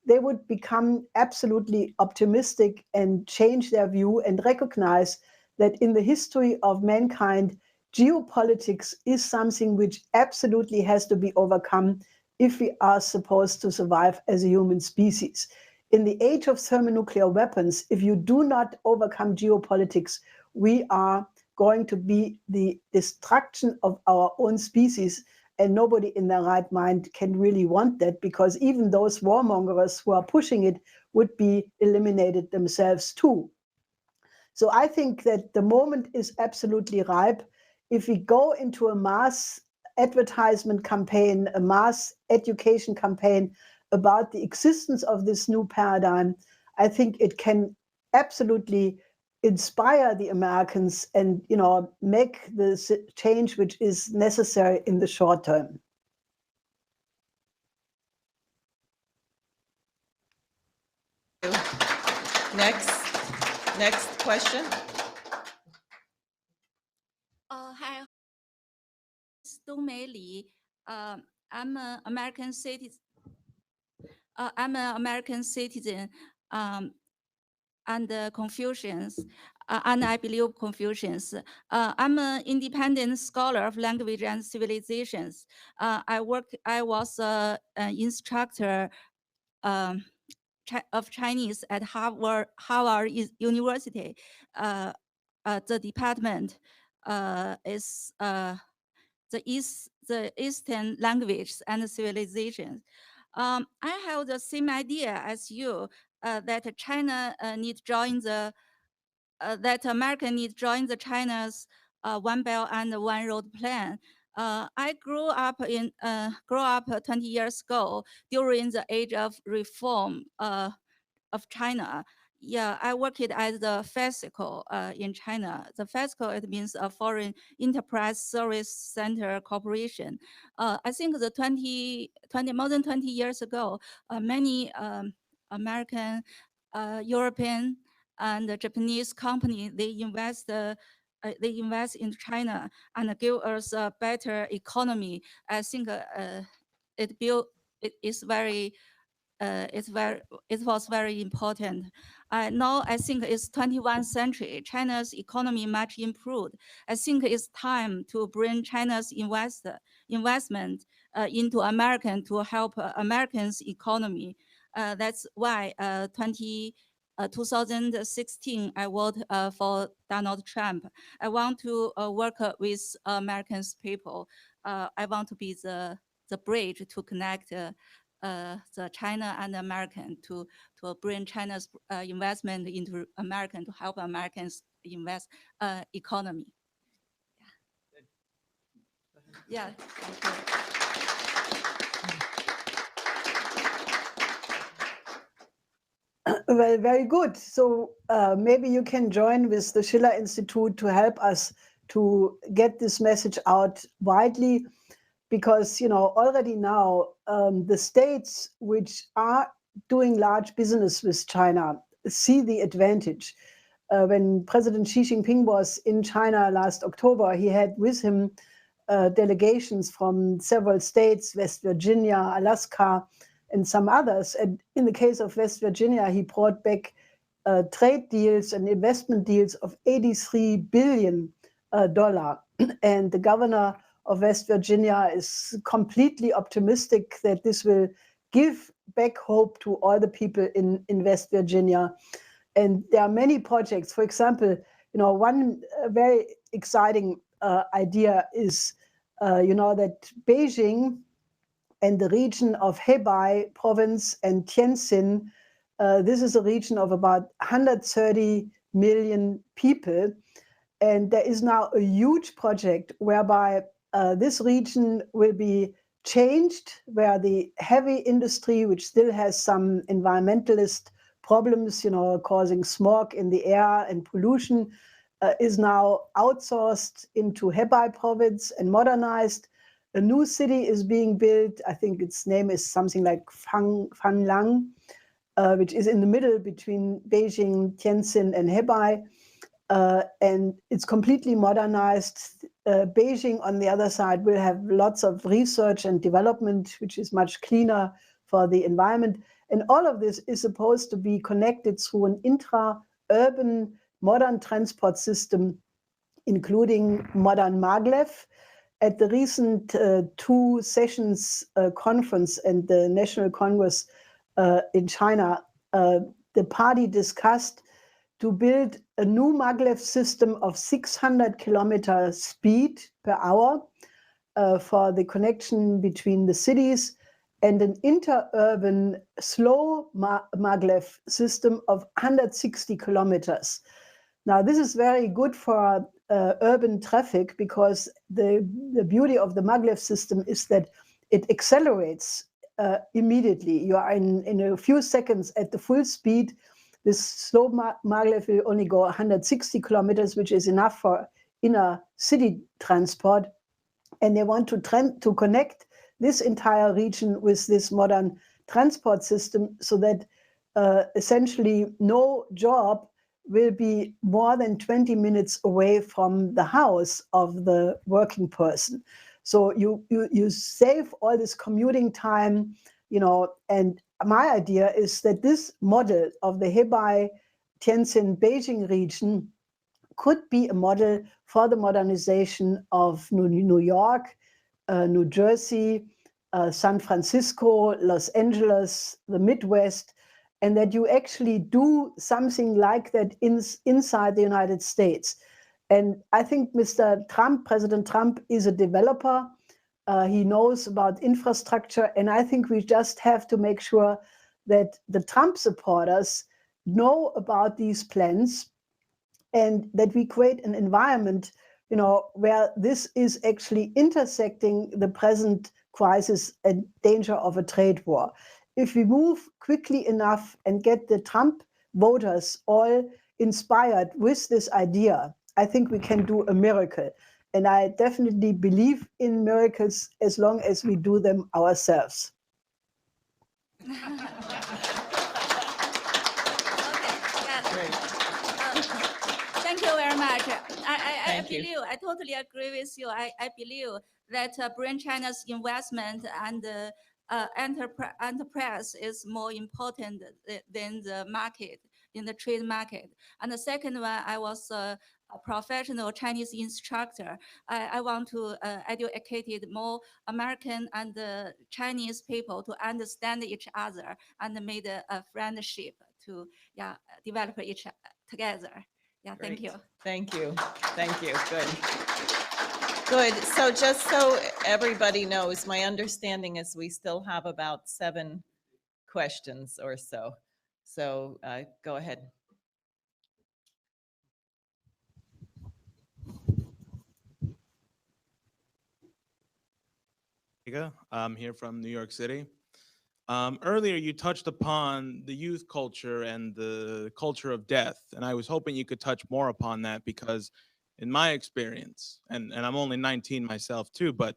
they would become absolutely optimistic and change their view and recognize that in the history of mankind, geopolitics is something which absolutely has to be overcome if we are supposed to survive as a human species. In the age of thermonuclear weapons, if you do not overcome geopolitics, we are going to be the destruction of our own species. And nobody in their right mind can really want that, because even those warmongers who are pushing it would be eliminated themselves too. So I think that the moment is absolutely ripe. If we go into a mass advertisement campaign, a mass education campaign about the existence of this new paradigm, I think it can absolutely inspire the Americans and, make the change which is necessary in the short term. Next question. Hi, Mei Li. I'm an American citizen. And Confucians, and I believe Confucians. I'm an independent scholar of language and civilizations. I was an instructor of Chinese at Harvard University. The department is the Eastern languages and civilizations. I have the same idea as you, that China need join the that America need join the China's One Belt and One Road plan. I grew up 20 years ago during the age of reform of China. Yeah, I worked at the FESCO in China. The FESCO, it means a Foreign Enterprise Service Center Corporation. I think more than 20 years ago, many American, European, and Japanese company, they invest in China and give us a better economy. I think it was very important. Now I think it's 21st century. China's economy much improved. I think it's time to bring China's investment into American to help Americans' economy. That's why 2016 I voted for Donald Trump. I want to work with Americans people. I want to be the bridge to connect the China and American to bring China's investment into American to help Americans invest economy. Yeah. Thank you. Well, very good. So maybe you can join with the Schiller Institute to help us to get this message out widely, because already now the states which are doing large business with China see the advantage. When President Xi Jinping was in China last October, he had with him delegations from several states, West Virginia, Alaska, and some others. And in the case of West Virginia, he brought back trade deals and investment deals of $83 billion. And the governor of West Virginia is completely optimistic that this will give back hope to all the people in West Virginia. And there are many projects. For example, one very exciting idea is, that Beijing and the region of Hebei province and Tianjin, this is a region of about 130 million people. And there is now a huge project whereby this region will be changed, where the heavy industry, which still has some environmentalist problems, causing smog in the air and pollution, is now outsourced into Hebei province and modernized. A new city is being built. I think its name is something like Fanlang, which is in the middle between Beijing, Tianjin, and Hebei. And it's completely modernized. Beijing, on the other side, will have lots of research and development, which is much cleaner for the environment. And all of this is supposed to be connected through an intra-urban modern transport system, including modern maglev. At the recent two sessions conference and the National Congress in China, the party discussed to build a new maglev system of 600 kilometer speed per hour for the connection between the cities, and an interurban slow maglev system of 160 kilometers. Now, this is very good for urban traffic, because the beauty of the maglev system is that it accelerates immediately. You are in a few seconds at the full speed. This slow maglev will only go 160 kilometers, which is enough for inner city transport. And they want to connect this entire region with this modern transport system, so that essentially no job will be more than 20 minutes away from the house of the working person. So you save all this commuting time, and my idea is that this model of the Hebei, Tianjin, Beijing region could be a model for the modernization of New York, New Jersey, San Francisco, Los Angeles, the Midwest, and that you actually do something like that inside the United States. And I think President Trump is a developer. He knows about infrastructure, and I think we just have to make sure that the Trump supporters know about these plans, and that we create an environment, where this is actually intersecting the present crisis and danger of a trade war. If we move quickly enough and get the Trump voters all inspired with this idea, I think we can do a miracle. And I definitely believe in miracles as long as we do them ourselves. Thank you very much. I totally agree with you. I believe that bring China's investment and enterprise is more important than the market, in the trade market. And the second one, I was a professional Chinese instructor. I want to educate more American and Chinese people to understand each other and made a friendship to develop each together. Yeah, thank you. Thank you. Thank you. Good. Good. So just so everybody knows, my understanding is we still have about 7 questions or so. So go ahead. I'm here from New York City. Earlier, you touched upon the youth culture and the culture of death, and I was hoping you could touch more upon that, because in my experience, and I'm only 19 myself too, but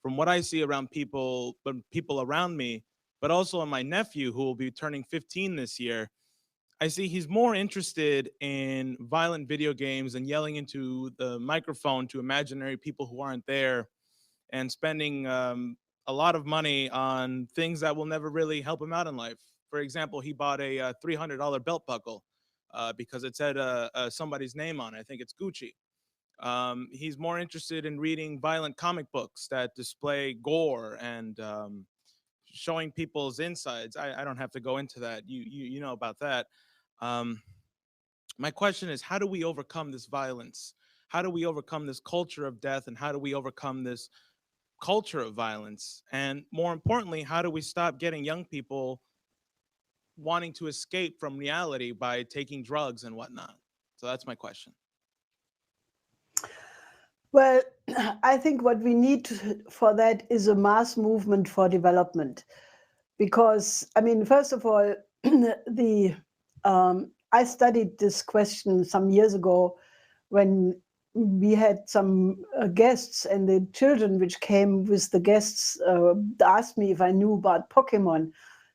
from what I see around people around me, but also in my nephew, who will be turning 15 this year, I see he's more interested in violent video games and yelling into the microphone to imaginary people who aren't there, and spending a lot of money on things that will never really help him out in life. For example, he bought a $300 belt buckle because it said somebody's name on it. I think it's Gucci. He's more interested in reading violent comic books that display gore and showing people's insides. I don't have to go into that. You know about that. My question is, how do we overcome this violence? How do we overcome this culture of death? And how do we overcome this culture of violence? And more importantly, how do we stop getting young people wanting to escape from reality by taking drugs and whatnot? So that's my question. Well, I think what we need for that is a mass movement for development. Because, I mean, first of all, I studied this question some years ago when we had some guests, and the children which came with the guests asked me if I knew about Pokemon.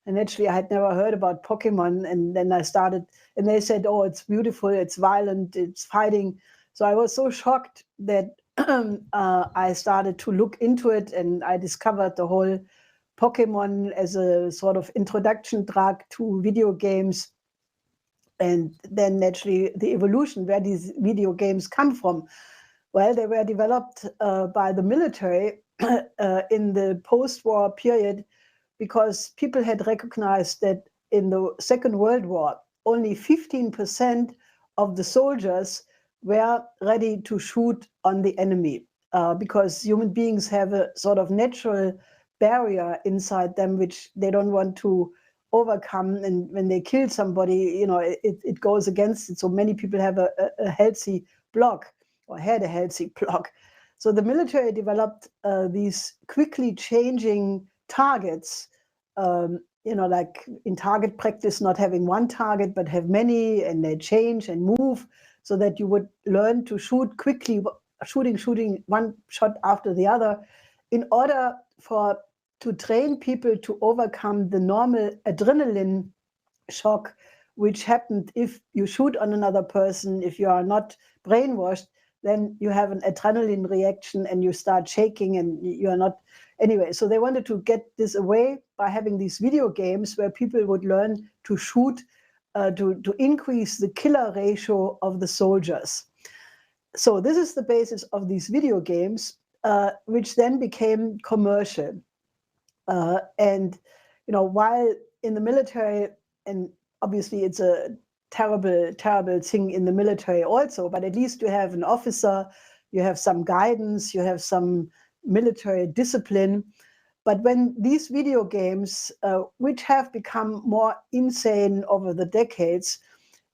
And actually, I had never heard about Pokemon. And then I started, and they said, oh, it's beautiful, it's violent, it's fighting. So I was so shocked that I started to look into it, and I discovered the whole Pokemon as a sort of introduction drug to video games. And then naturally the evolution, where these video games come from. Well, they were developed by the military in the post-war period, because people had recognized that in the Second World War, only 15% of the soldiers were ready to shoot on the enemy because human beings have a sort of natural barrier inside them which they don't want to overcome. And when they kill somebody, it goes against it. So many people have a healthy block, or had a healthy block. So the military developed these quickly changing targets, like in target practice, not having one target, but have many, and they change and move so that you would learn to shoot quickly, shooting one shot after the other, in order to train people to overcome the normal adrenaline shock, which happened if you shoot on another person. If you are not brainwashed, then you have an adrenaline reaction and you start shaking and you are not. Anyway, so they wanted to get this away by having these video games where people would learn to shoot to increase the killer ratio of the soldiers. So this is the basis of these video games, which then became commercial. And while in the military, and obviously it's a terrible thing in the military also, but at least you have an officer, you have some guidance, you have some military discipline. But when these video games, which have become more insane over the decades,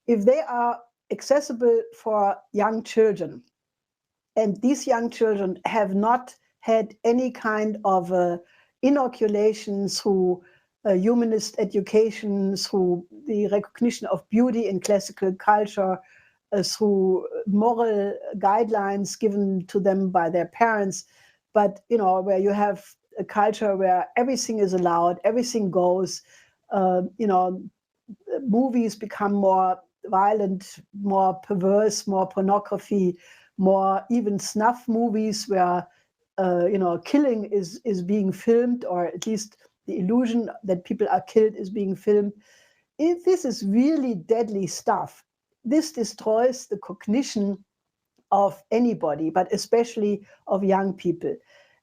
if they are accessible for young children, and these young children have not had any kind of inoculation through humanist education, through the recognition of beauty in classical culture, through moral guidelines given to them by their parents, but where you have a culture where everything is allowed, everything goes, movies become more violent, more perverse, more pornography, more even snuff movies where killing is being filmed, or at least the illusion that people are killed is being filmed. This is really deadly stuff. This destroys the cognition of anybody, but especially of young people.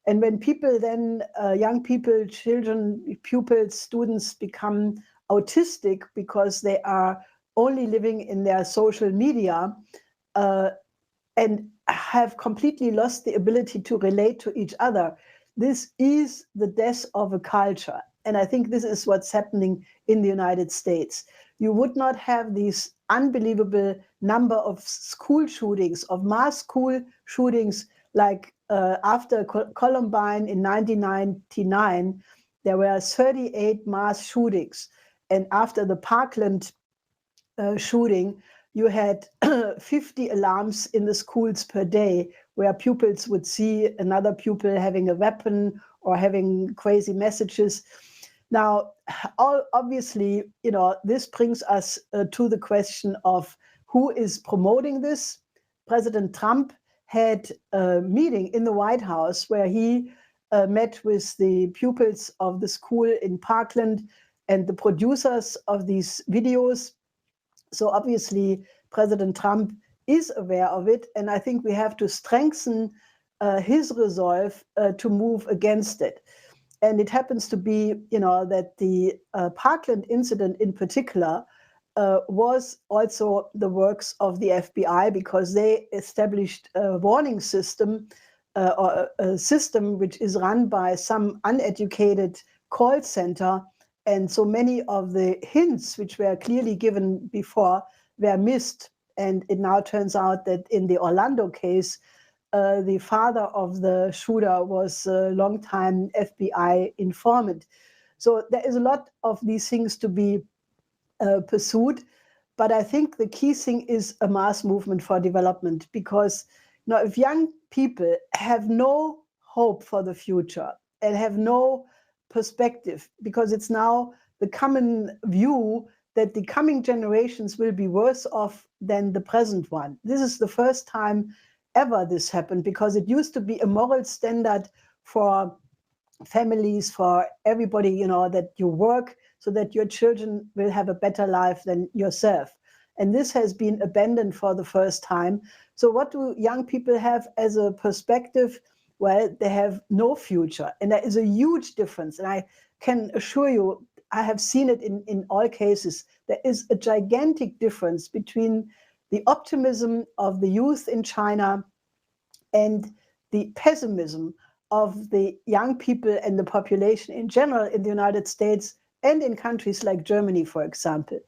And when people then, young people, children, pupils, students become autistic because they are only living in their social media and have completely lost the ability to relate to each other, this is the death of a culture. And I think this is what's happening in the United States. You would not have these unbelievable number of school shootings, of mass school shootings, like after Columbine in 1999, there were 38 mass shootings. And after the Parkland shooting, you had 50 alarms in the schools per day where pupils would see another pupil having a weapon or having crazy messages. Now, obviously, this brings us to the question of who is promoting this. President Trump had a meeting in the White House where he met with the pupils of the school in Parkland and the producers of these videos. So obviously, President Trump is aware of it, and I think we have to strengthen his resolve to move against it. And it happens to be, that the Parkland incident in particular was also the works of the FBI, because they established a warning system, or a system which is run by some uneducated call center. And so many of the hints which were clearly given before were missed. And it now turns out that in the Orlando case, the father of the shooter was a longtime FBI informant. So there is a lot of these things to be pursued. But I think the key thing is a mass movement for development, because if young people have no hope for the future and have no perspective, because it's now the common view that the coming generations will be worse off than the present one. This is the first time ever this happened, because it used to be a moral standard for families, for everybody, that you work so that your children will have a better life than yourself. And this has been abandoned for the first time. So what do young people have as a perspective? Well, they have no future. And there is a huge difference. And I can assure you, I have seen it in all cases. There is a gigantic difference between the optimism of the youth in China and the pessimism of the young people and the population in general in the United States and in countries like Germany, for example.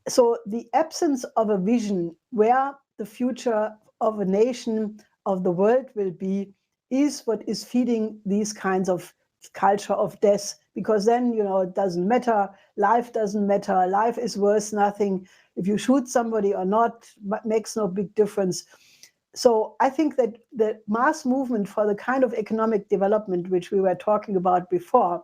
So the absence of a vision where the future of a nation, of the world will be, is what is feeding these kinds of culture of death, because then, it doesn't matter, life doesn't matter, life is worth nothing. If you shoot somebody or not, makes no big difference. So I think that the mass movement for the kind of economic development which we were talking about before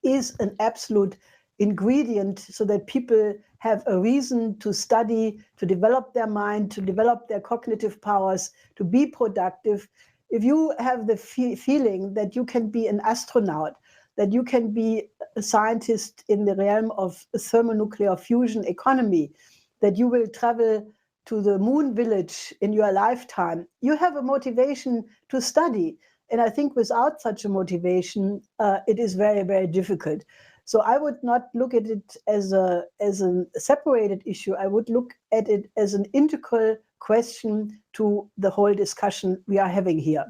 is an absolute ingredient so that people have a reason to study, to develop their mind, to develop their cognitive powers, to be productive. If you have the feeling that you can be an astronaut, that you can be a scientist in the realm of thermonuclear fusion economy, that you will travel to the moon village in your lifetime, you have a motivation to study. And I think without such a motivation, it is very, very difficult. So I would not look at it as a separated issue. I would look at it as an integral question to the whole discussion we are having here.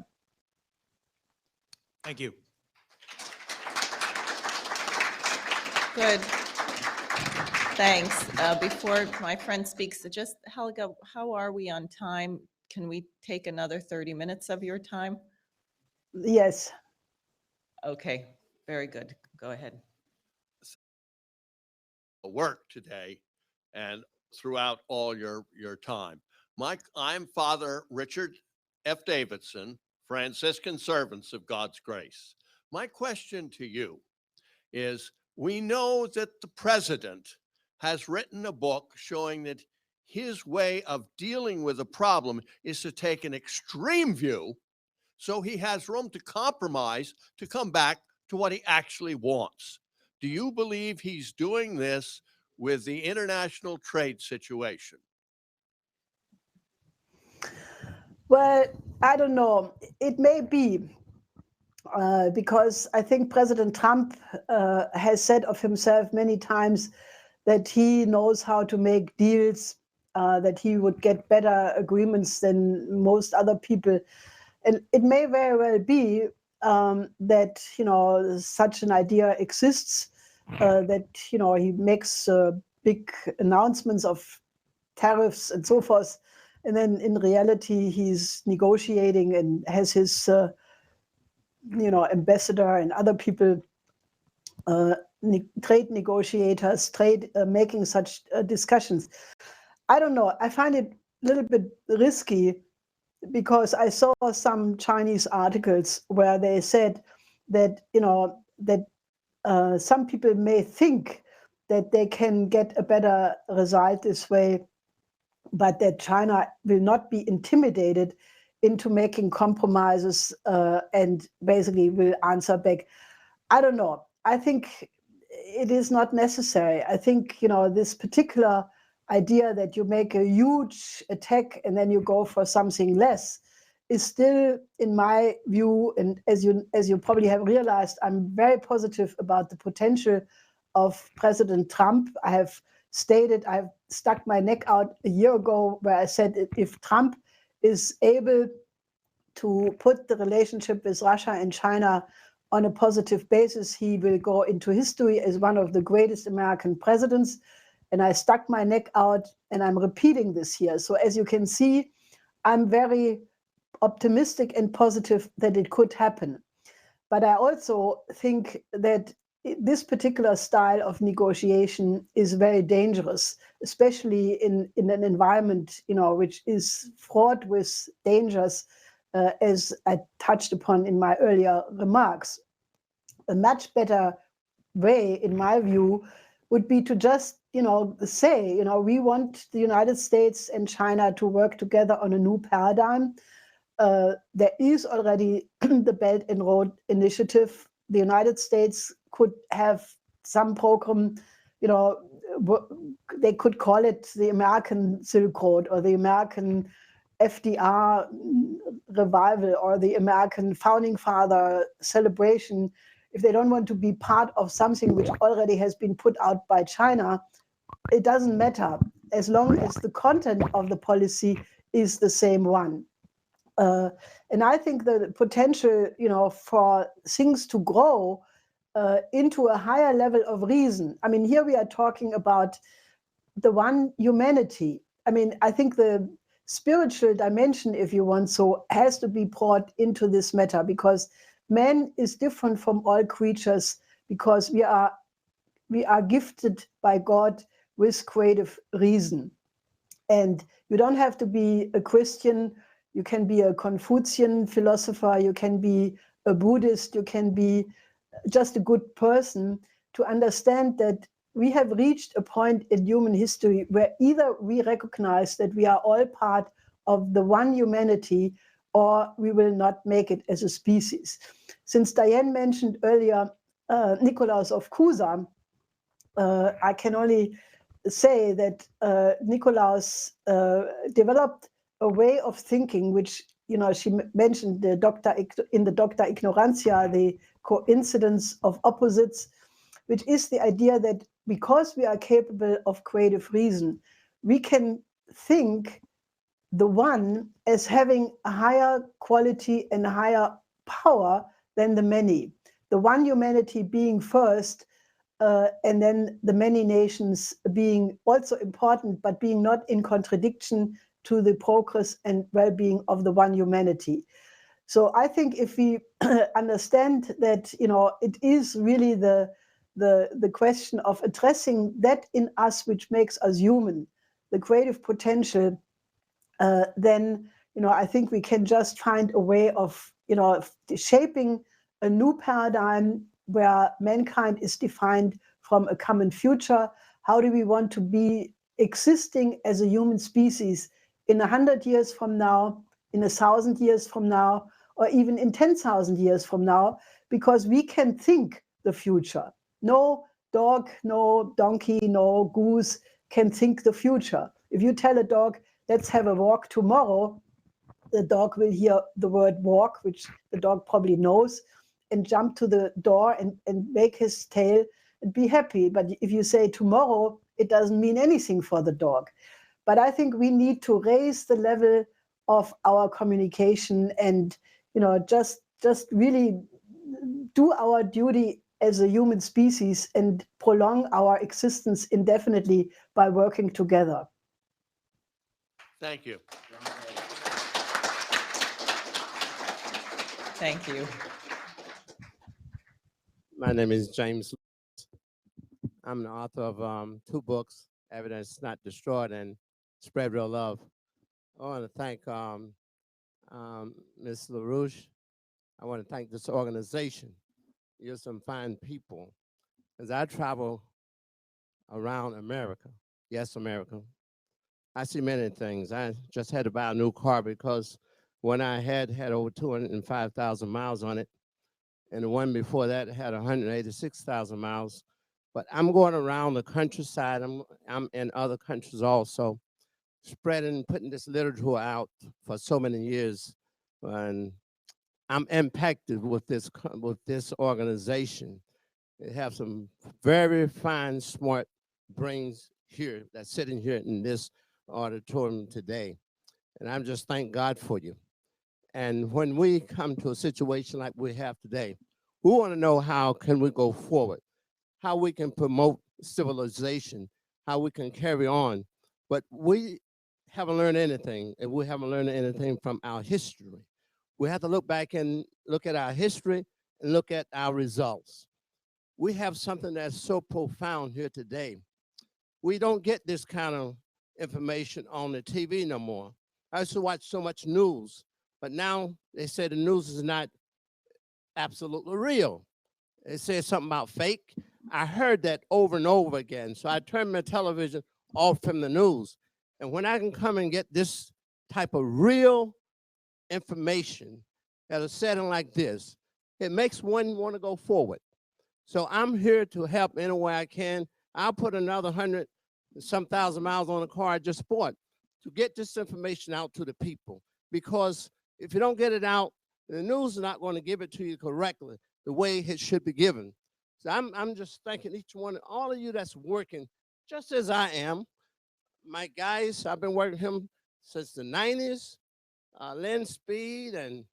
Thank you. Good. Thanks. Before my friend speaks, just Helga, how are we on time? Can we take another 30 minutes of your time? Yes. Okay, very good. Go ahead. Work today and throughout all your time. I'm Father Richard F. Davidson, Franciscan Servants of God's Grace. My question to you is, we know that the president has written a book showing that his way of dealing with a problem is to take an extreme view, so he has room to compromise to come back to what he actually wants. Do you believe he's doing this with the international trade situation? Well, I don't know. It may be, because I think President Trump has said of himself many times that he knows how to make deals, that he would get better agreements than most other people. And it may very well be that, such an idea exists, that, he makes big announcements of tariffs and so forth. And then in reality, he's negotiating and has his, ambassador and other people, trade negotiators, making such discussions. I don't know. I find it a little bit risky, because I saw some Chinese articles where they said that, some people may think that they can get a better result this way, but that China will not be intimidated into making compromises and basically will answer back. I don't know. I think it is not necessary. I think, this particular idea that you make a huge attack and then you go for something less is still, in my view, and as you probably have realized, I'm very positive about the potential of President Trump. I've stuck my neck out a year ago where I said, if Trump is able to put the relationship with Russia and China on a positive basis, he will go into history as one of the greatest American presidents. And I stuck my neck out, and I'm repeating this here. So as you can see, I'm very optimistic and positive that it could happen. But I also think that this particular style of negotiation is very dangerous, especially in an environment, which is fraught with dangers, as I touched upon in my earlier remarks. A much better way, in my view, would be to just, say, we want the United States and China to work together on a new paradigm. There is already the Belt and Road Initiative. The United States could have some program, they could call it the American Silk Road or the American FDR revival or the American Founding Father celebration. If they don't want to be part of something which already has been put out by China, it doesn't matter. as long as the content of the policy is the same one. And I think the potential, for things to grow into a higher level of reason. I mean, here we are talking about the one humanity. I mean, I think the spiritual dimension, if you want so, has to be brought into this matter, because man is different from all creatures, because we are gifted by God with creative reason. And you don't have to be a Christian. You can be a Confucian philosopher. You can be a Buddhist. You can be just a good person to understand that we have reached a point in human history where either we recognize that we are all part of the one humanity, or we will not make it as a species. Since Diane mentioned earlier Nicolaus of Cusa, I can only say that Nicolaus developed a way of thinking, which, she mentioned in the Doctor Ignorantia, the coincidence of opposites, which is the idea that because we are capable of creative reason, we can think the one as having a higher quality and a higher power than the many. The one humanity being first, and then the many nations being also important, but being not in contradiction to the progress and well-being of the one humanity. So I think if we understand that, it is really the question of addressing that in us which makes us human, the creative potential, then, I think we can just find a way of, shaping a new paradigm where mankind is defined from a common future. How do we want to be existing as a human species in 100 years from now, in 1,000 years from now, or even in 10,000 years from now, because we can think the future. No dog, no donkey, no goose can think the future. If you tell a dog, let's have a walk tomorrow, the dog will hear the word walk, which the dog probably knows, and jump to the door and make his tail and be happy. But if you say tomorrow, it doesn't mean anything for the dog. But I think we need to raise the level of our communication and, just really do our duty as a human species and prolong our existence indefinitely by working together. Thank you. Thank you. My name is James. I'm the author of 2 books, Evidence Not Destroyed and Spread Real Love. I want to thank Ms. LaRouche. I want to thank this organization. You're some fine people. As I travel around America, yes, America, I see many things. I just had to buy a new car because one I had over 205,000 miles on it, and the one before that had 186,000 miles. But I'm going around the countryside. I'm in other countries also, putting this literature out for so many years, and I'm impacted with this organization. They have some very fine, smart brains here that's sitting here in this auditorium today, and I'm just thank God for you. And when we come to a situation like we have today, we want to know how can we go forward, how we can promote civilization, how we can carry on. But we haven't learned anything, and we haven't learned anything from our history. We have to look back and look at our history and look at our results. We have something that's so profound here today. We don't get this kind of information on the TV no more. I used to watch so much news, but now they say the news is not absolutely real. They say something about fake. I heard that over and over again. So I turned my television off from the news. And when I can come and get this type of real information at a setting like this, it makes one want to go forward. So I'm here to help any way I can. I'll put another 100-some thousand miles on a car I just bought to get this information out to the people. Because if you don't get it out, the news is not going to give it to you correctly, the way it should be given. So I'm just thanking each one, all of you that's working just as I am. my guys, I've been working with him since the 90s. Lynn Speed and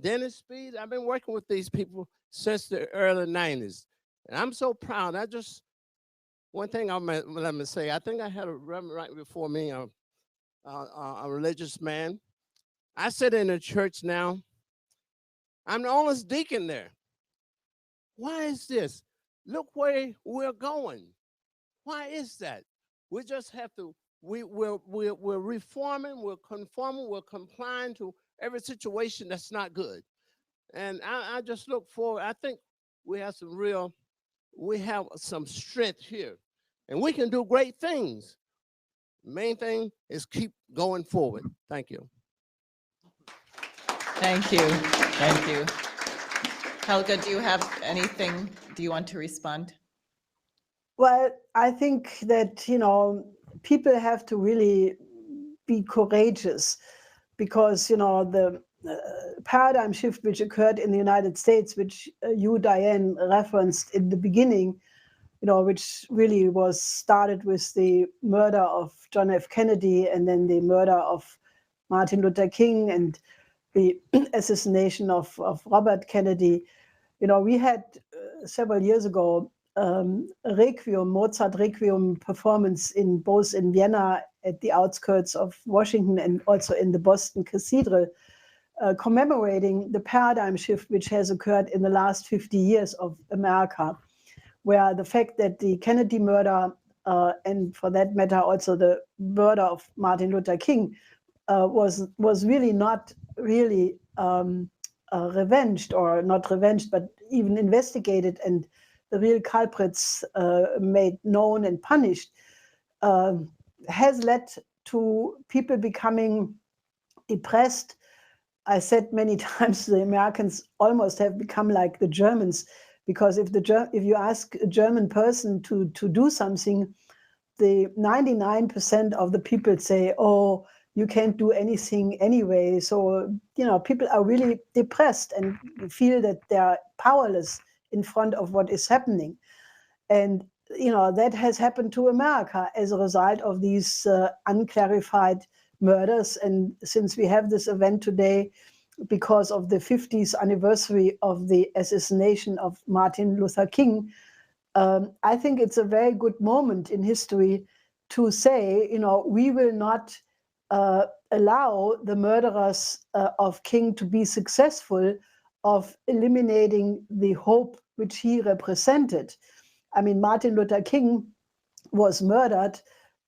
Dennis Speed. I've been working with these people since the early 90s. And I'm so proud. One thing let me say, I think I had a reverend right before me, a religious man. I sit in a church now. I'm the oldest deacon there. Why is this? Look where we're going. Why is that? We just have to, we're reforming, we're conforming, we're complying to every situation that's not good. And I just look forward. I think we have some strength here, and we can do great things. Main thing is keep going forward. Thank you. Thank you. Thank you. Helga, do you have anything? Do you want to respond? Well, I think that, people have to really be courageous because, the paradigm shift which occurred in the United States, which you, Diane, referenced in the beginning, which really was started with the murder of John F. Kennedy and then the murder of Martin Luther King and the assassination of Robert Kennedy. We had several years ago a Mozart Requiem performance both in Vienna at the outskirts of Washington and also in the Boston Cathedral, commemorating the paradigm shift which has occurred in the last 50 years of America, where the fact that the Kennedy murder, and for that matter also the murder of Martin Luther King, was really not really revenged, or not revenged, but even investigated, and the real culprits made known and punished, has led to people becoming depressed. I said many times the Americans almost have become like the Germans, because if you ask a German person to do something, the 99% of the people say, "Oh, you can't do anything anyway." So, people are really depressed and feel that they're powerless in front of what is happening. And, that has happened to America as a result of these unclarified murders. And since we have this event today, because of the 50th anniversary of the assassination of Martin Luther King, I think it's a very good moment in history to say, we will not allow the murderers of King to be successful of eliminating the hope which he represented. I mean, Martin Luther King was murdered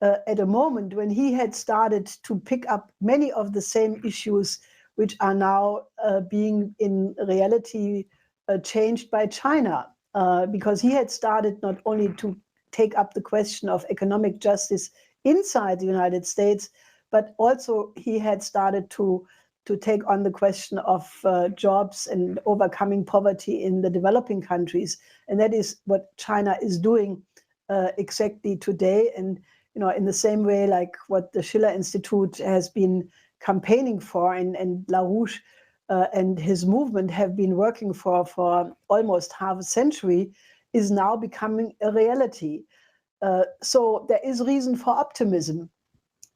at a moment when he had started to pick up many of the same issues which are now being in reality changed by China, because he had started not only to take up the question of economic justice inside the United States, but also he had started to take on the question of jobs and overcoming poverty in the developing countries. And that is what China is doing exactly today. And, in the same way, like what the Schiller Institute has been campaigning for, and LaRouche and his movement have been working for almost half a century, is now becoming a reality. So there is reason for optimism.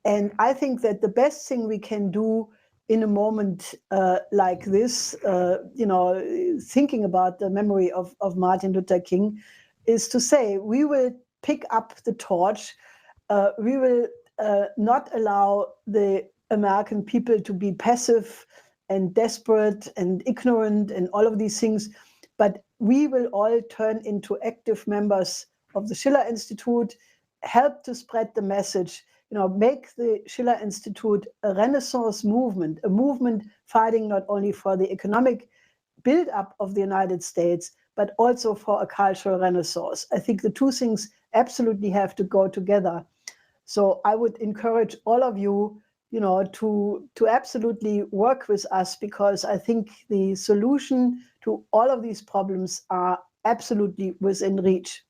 And I think that the best thing we can do in a moment like this, thinking about the memory of Martin Luther King, is to say we will pick up the torch. We will not allow the American people to be passive and desperate and ignorant and all of these things, but we will all turn into active members of the Schiller Institute, help to spread the message, make the Schiller Institute a Renaissance movement, a movement fighting not only for the economic build-up of the United States, but also for a cultural renaissance. I think the two things absolutely have to go together. So I would encourage all of you, to absolutely work with us, because I think the solution to all of these problems are absolutely within reach.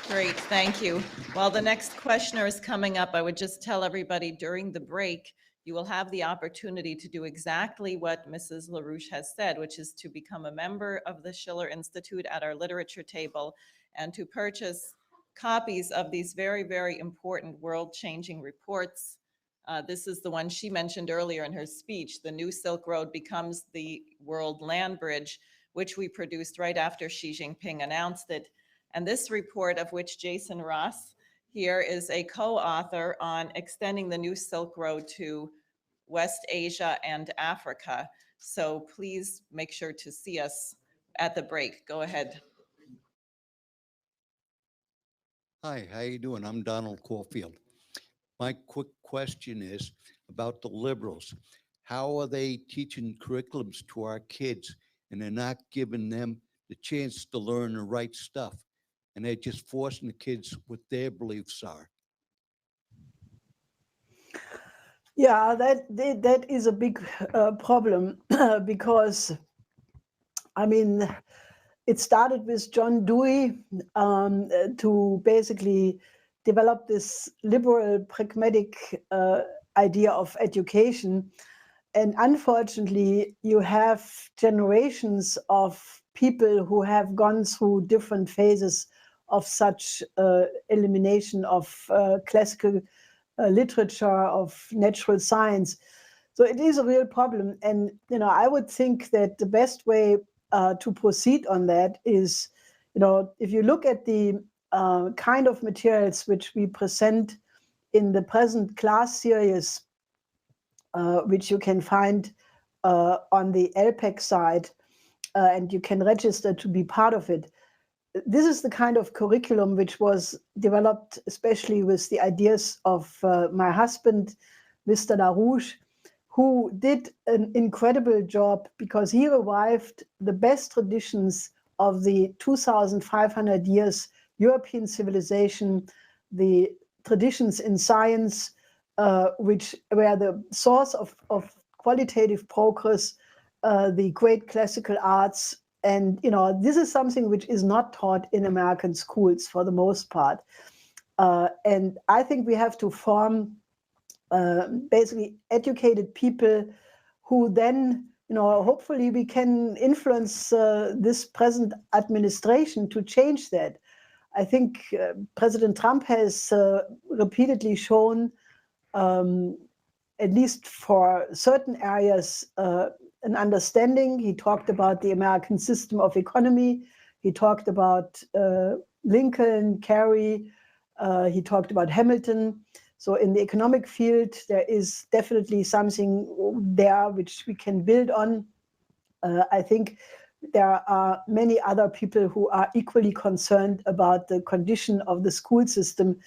Great, thank you. While the next questioner is coming up, I would just tell everybody during the break, you will have the opportunity to do exactly what Mrs. LaRouche has said, which is to become a member of the Schiller Institute at our literature table and to purchase copies of these very, very important world-changing reports. This is the one she mentioned earlier in her speech. The New Silk Road Becomes the World Land Bridge, which we produced right after Xi Jinping announced it. And this report, of which Jason Ross here is a co-author on extending the New Silk Road to West Asia and Africa. So please make sure to see us at the break. Go ahead. Hi, how you doing? I'm Donald Caulfield. My quick question is about the liberals. How are they teaching curriculums to our kids and they're not giving them the chance to learn the right stuff? And they're just forcing the kids what their beliefs are. Yeah, that is a big problem because, I mean, it started with John Dewey to basically develop this liberal, pragmatic idea of education. And unfortunately, you have generations of people who have gone through different phases of such elimination of classical literature, of natural science. So it is a real problem. And, you know, I would think that the best way to proceed on that is, you know, if you look at the kind of materials which we present in the present class series, which you can find on the LPEC side, and you can register to be part of it. This is the kind of curriculum which was developed especially with the ideas of my husband, Mr. LaRouche, who did an incredible job because he revived the best traditions of the 2,500 years European civilization, the traditions in science, which were the source of qualitative progress, the great classical arts. And, you know, this is something which is not taught in American schools for the most part. And I think we have to form basically educated people who then, you know, hopefully we can influence this present administration to change that. I think President Trump has repeatedly shown, at least for certain areas, an understanding. He talked about the American system of economy. He talked about Lincoln, Kerry. He talked about Hamilton. So in the economic field, there is definitely something there which we can build on. I think there are many other people who are equally concerned about the condition of the school system.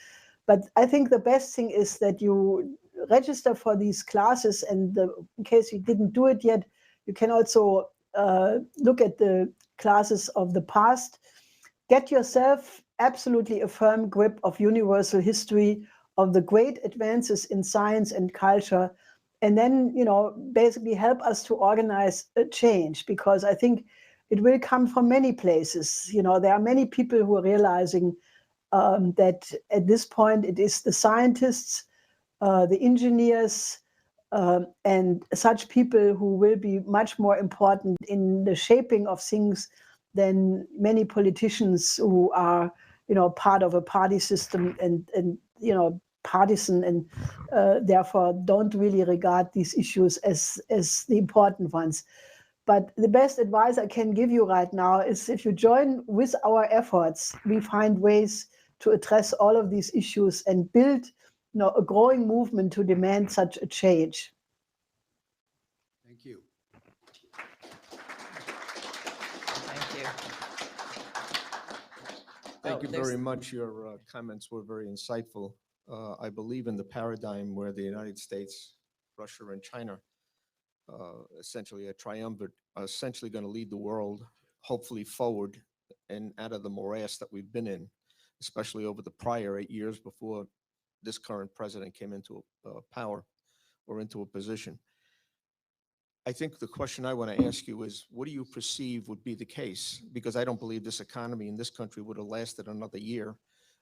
But I think the best thing is that you register for these classes, and in case you didn't do it yet, you can also look at the classes of the past. Get yourself absolutely a firm grip of universal history, of the great advances in science and culture, and then, you know, basically help us to organize a change, because I think it will come from many places. You know, there are many people who are realizing that at this point it is the scientists, the engineers, and such people who will be much more important in the shaping of things than many politicians who are, you know, part of a party system and you know, partisan, and therefore don't really regard these issues as the important ones. But the best advice I can give you right now is, if you join with our efforts, we find ways to address all of these issues and build, you know, a growing movement to demand such a change. Thank you. Thank you. Thank you there's- very much. Your comments were very insightful. I believe in the paradigm where the United States, Russia, and China, essentially a triumvirate, are essentially going to lead the world, hopefully forward and out of the morass that we've been in, especially over the prior 8 years before this current president came into power or into a position. I think the question I want to ask you is, what do you perceive would be the case? Because I don't believe this economy in this country would have lasted another year.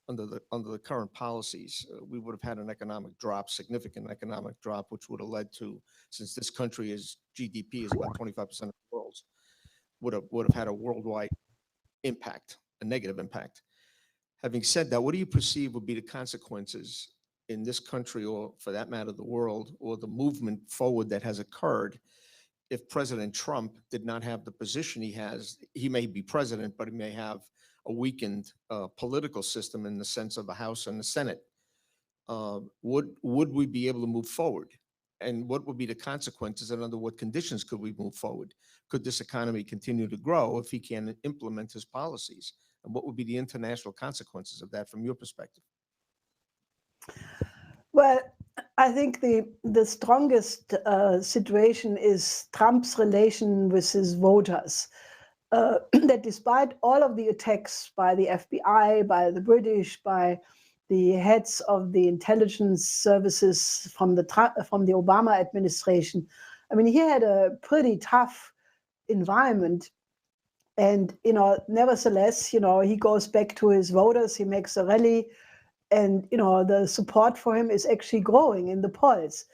under the current policies, we would have had an economic drop, significant economic drop, which would have led to, since this country is GDP is about 25% of the world's, would have had a worldwide impact, a negative impact. Having said that, what do you perceive would be the consequences in this country, or for that matter, the world, or the movement forward that has occurred if President Trump did not have the position he has? He may be president, but he may have a weakened political system in the sense of the House and the Senate. Would we be able to move forward? And what would be the consequences, and under what conditions could we move forward? Could this economy continue to grow if he can implement his policies? And what would be the international consequences of that from your perspective? Well, I think the strongest situation is Trump's relation with his voters. That despite all of the attacks by the FBI, by the British, by the heads of the intelligence services from the Obama administration, I mean, he had a pretty tough environment. And, nevertheless, he goes back to his voters, he makes a rally, and, the support for him is actually growing in the polls.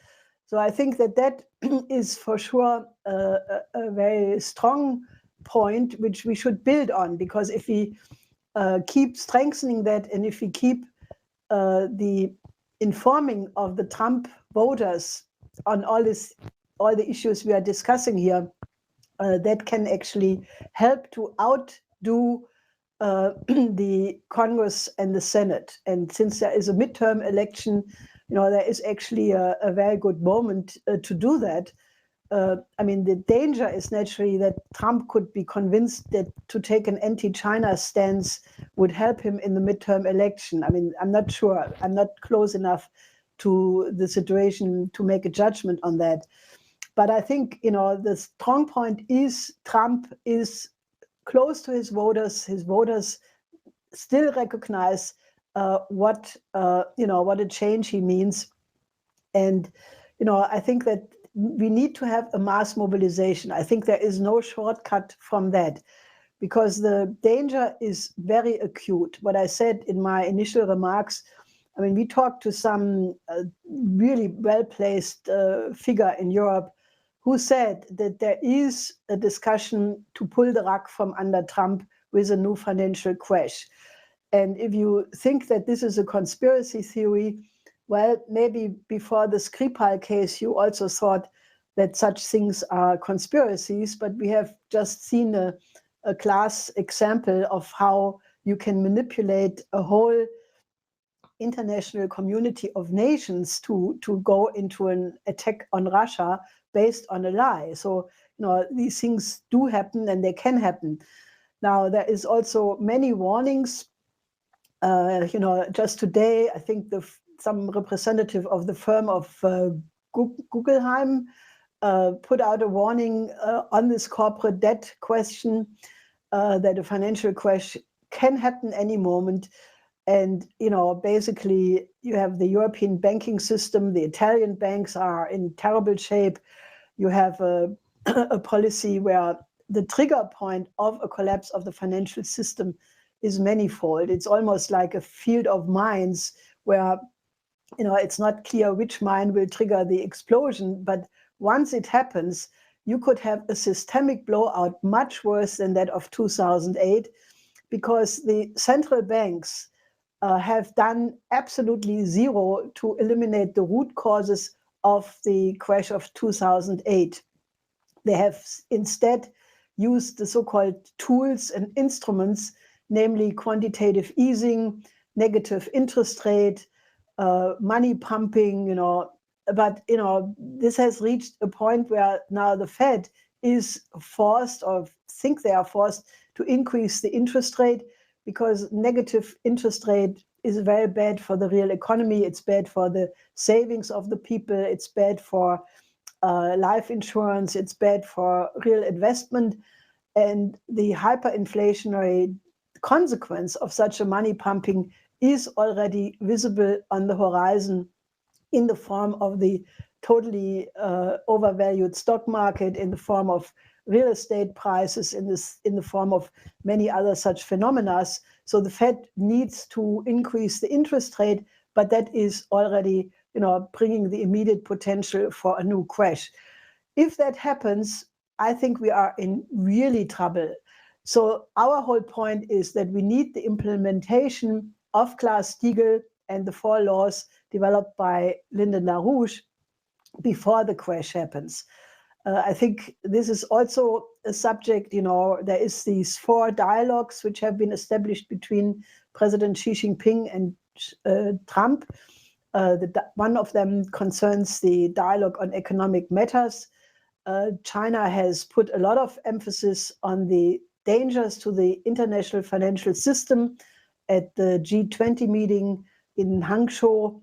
So I think that is for sure a very strong point, which we should build on, because if we keep strengthening that, and if we keep the informing of the Trump voters on all the issues we are discussing here, that can actually help to outdo the Congress and the Senate. And since there is a midterm election, there is actually a very good moment to do that. I mean, the danger is naturally that Trump could be convinced that to take an anti-China stance would help him in the midterm election. I mean, I'm not sure. I'm not close enough to the situation to make a judgment on that. But I think, the strong point is Trump is close to his voters. His voters still recognize what a change he means. And, I think that we need to have a mass mobilization. I think there is no shortcut from that, because the danger is very acute. What I said in my initial remarks, I mean, we talked to some really well-placed figure in Europe who said that there is a discussion to pull the rug from under Trump with a new financial crash. And if you think that this is a conspiracy theory, well, maybe before the Skripal case, you also thought that such things are conspiracies, but we have just seen a class example of how you can manipulate a whole international community of nations to go into an attack on Russia based on a lie. So, these things do happen, and they can happen. Now, there is also many warnings. Just today, I think some representative of the firm of Guggenheim put out a warning on this corporate debt question, that a financial crash can happen any moment. And, basically, you have the European banking system. The Italian banks are in terrible shape. You have a policy where the trigger point of a collapse of the financial system is manifold. It's almost like a field of mines where, it's not clear which mine will trigger the explosion. But once it happens, you could have a systemic blowout much worse than that of 2008, because the central banks have done absolutely zero to eliminate the root causes of the crash of 2008. They have instead used the so-called tools and instruments, namely quantitative easing, negative interest rate, money pumping, but, this has reached a point where now the Fed is forced, or think they are forced, to increase the interest rate, because negative interest rate is very bad for the real economy. It's bad for the savings of the people. It's bad for life insurance. It's bad for real investment. And the hyperinflationary consequence of such a money pumping is already visible on the horizon in the form of the totally overvalued stock market, in the form of real estate prices in the form of many other such phenomena. So the Fed needs to increase the interest rate, but that is already, bringing the immediate potential for a new crash. If that happens, I think we are in really trouble. So our whole point is that we need the implementation of Glass-Steagall and the 4 laws developed by Lyndon LaRouche before the crash happens. I think this is also a subject, there is these 4 dialogues which have been established between President Xi Jinping and Trump. One of them concerns the dialogue on economic matters. China has put a lot of emphasis on the dangers to the international financial system at the G20 meeting in Hangzhou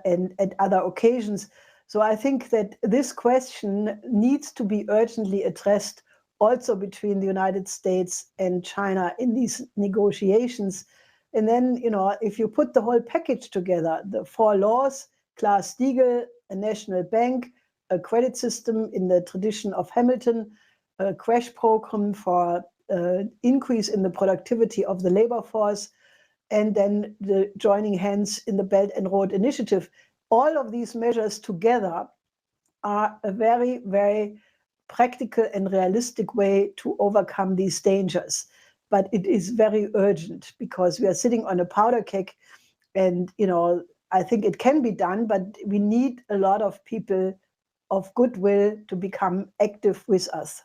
and at other occasions. So I think that this question needs to be urgently addressed also between the United States and China in these negotiations. And then, if you put the whole package together, the 4 laws, Glass-Steagall, a national bank, a credit system in the tradition of Hamilton, a crash program for increase in the productivity of the labor force, and then the joining hands in the Belt and Road Initiative. All of these measures together are a very, very practical and realistic way to overcome these dangers. But it is very urgent because we are sitting on a powder keg and, I think it can be done, but we need a lot of people of goodwill to become active with us.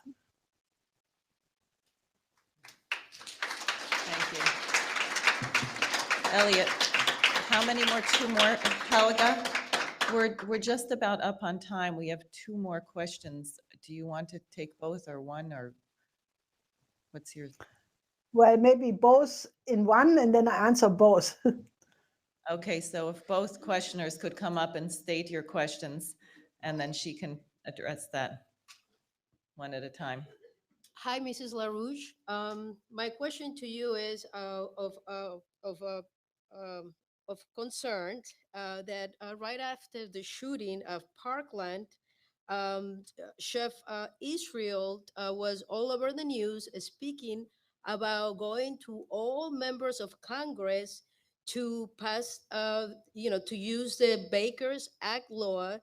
Thank you. Elliot, how many more? 2 more? Helga? We're just about up on time. We have 2 more questions. Do you want to take both or one, or what's your? Well, maybe both in one, and then I answer both. Okay, so if both questioners could come up and state your questions, and then she can address that one at a time. Hi, Mrs. LaRouche. My question to you is of concern that right after the shooting of Parkland, Chef Israel was all over the news speaking about going to all members of Congress to pass, to use the Baker's Act law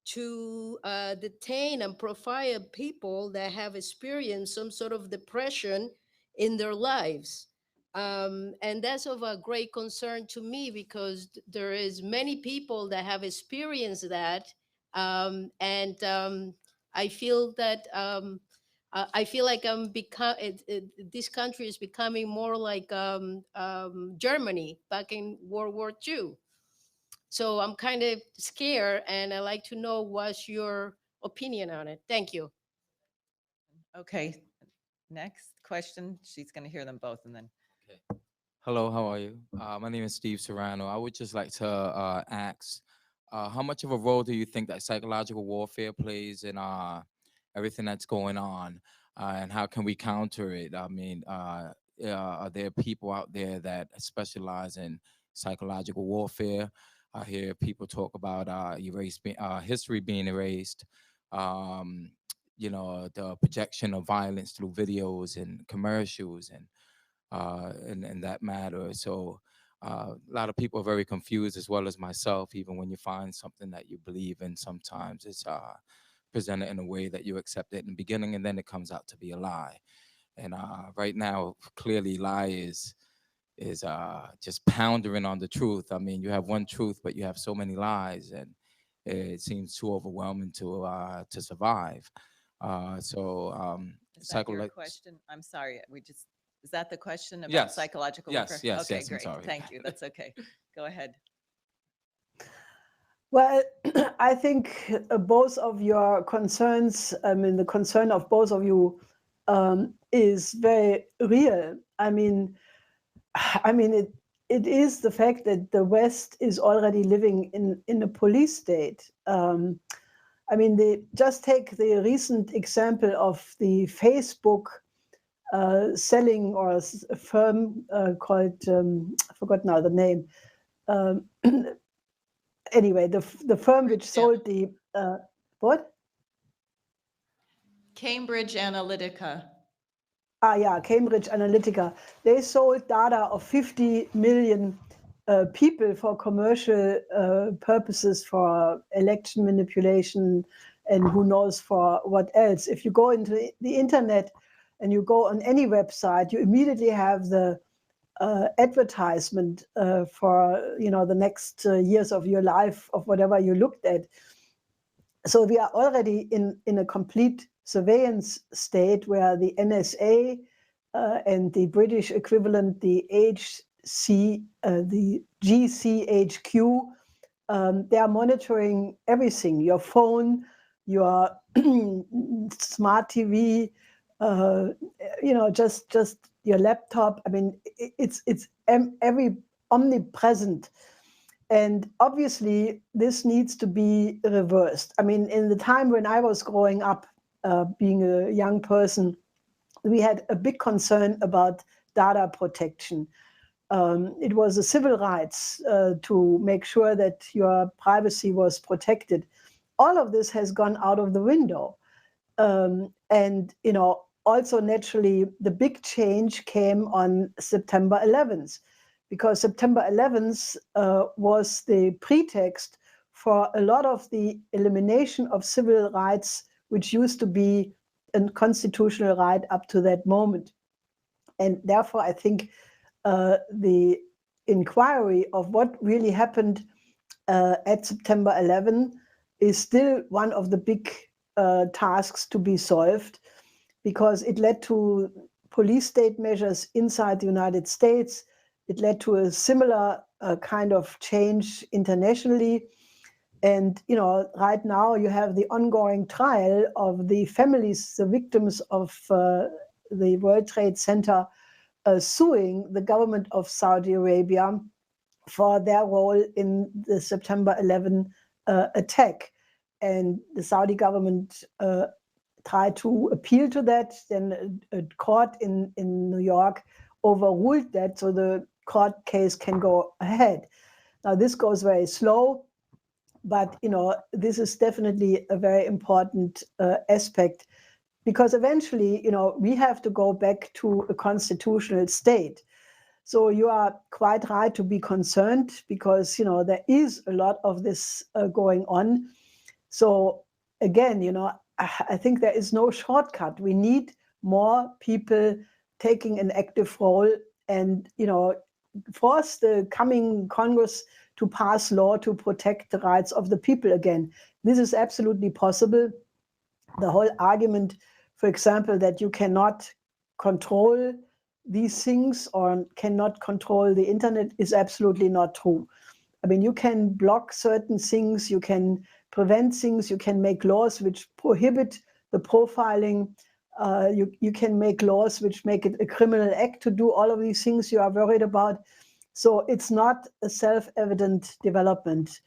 to detain and profile people that have experienced some sort of depression in their lives. And that's of a great concern to me because there is many people that have experienced that. I feel that I feel like this country is becoming more like Germany back in World War II. So I'm kind of scared, and I'd like to know what's your opinion on it. Thank you. Okay, next question. She's going to hear them both, and then. Okay. Hello, how are you? My name is Steve Serrano. I would just like to ask, how much of a role do you think that psychological warfare plays in everything that's going on, and how can we counter it? I mean, are there people out there that specialize in psychological warfare? I hear people talk about history being erased, the projection of violence through videos and commercials and that matter. So a lot of people are very confused, as well as myself. Even when you find something that you believe in, sometimes it's presented in a way that you accept it in the beginning, and then it comes out to be a lie. And right now, clearly, lie is just pounding on the truth. I mean, you have one truth, but you have so many lies, and it seems too overwhelming to survive. Is that your question? I'm sorry. Is that the question about psychological warfare? Yes, okay, yes, great. I'm sorry. Thank you. That's okay. Go ahead. Well, I think both of your concerns, the concern of both of you is very real. I mean, it is the fact that the West is already living in a police state. Just take the recent example of the Facebook selling, or a firm called, I forgot now the name. Anyway, the firm which sold the what? Cambridge Analytica. Yeah, Cambridge Analytica. They sold data of 50 million people for commercial purposes, for election manipulation, and who knows for what else. If you go into the internet and you go on any website, you immediately have the advertisement for the next years of your life, of whatever you looked at. So we are already in a complete surveillance state where the NSA and the British equivalent, the GCHQ, they are monitoring everything: your phone, your smart TV, just your laptop. I mean, it's every omnipresent. And obviously, this needs to be reversed. I mean, in the time when I was growing up, being a young person, we had a big concern about data protection. It was a civil rights to make sure that your privacy was protected. All of this has gone out of the window. And, also naturally, the big change came on September 11th. Because September 11th was the pretext for a lot of the elimination of civil rights, which used to be a constitutional right up to that moment. And therefore, I think the inquiry of what really happened at September 11 is still one of the big tasks to be solved, because it led to police state measures inside the United States. It led to a similar kind of change internationally. And, right now you have the ongoing trial of the families, the victims of the World Trade Center, suing the government of Saudi Arabia for their role in the September 11 attack. And the Saudi government tried to appeal to that. Then a court in New York overruled that, so the court case can go ahead. Now, this goes very slow, but this is definitely a very important aspect, because eventually, we have to go back to a constitutional state. So you are quite right to be concerned, because there is a lot of this going on. So again, I think there is no shortcut. We need more people taking an active role and force the coming Congress to pass law to protect the rights of the people again. This is absolutely possible. The whole argument, for example, that you cannot control these things or cannot control the internet is absolutely not true. I mean, you can block certain things, you can prevent things, you can make laws which prohibit the profiling, you can make laws which make it a criminal act to do all of these things you are worried about. So it's not a self-evident development,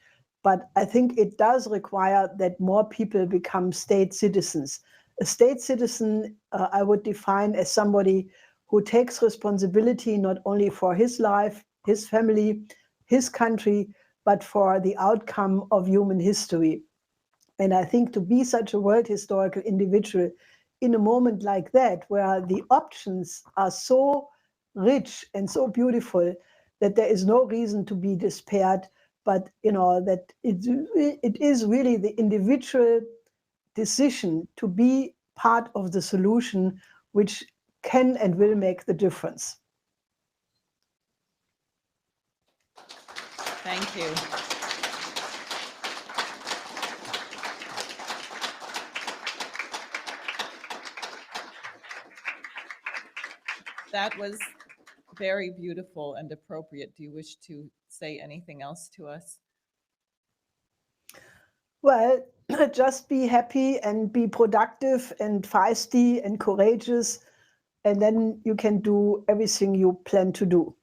but I think it does require that more people become state citizens. A state citizen, I would define as somebody who takes responsibility not only for his life, his family, his country, but for the outcome of human history. And I think to be such a world historical individual in a moment like that, where the options are so rich and so beautiful, that there is no reason to be despaired, but that it is really the individual decision to be part of the solution which can and will make the difference. Thank you. That was very beautiful and appropriate. Do you wish to say anything else to us? Well, just be happy and be productive and feisty and courageous, and then you can do everything you plan to do.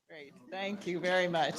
Great. Thank you very much.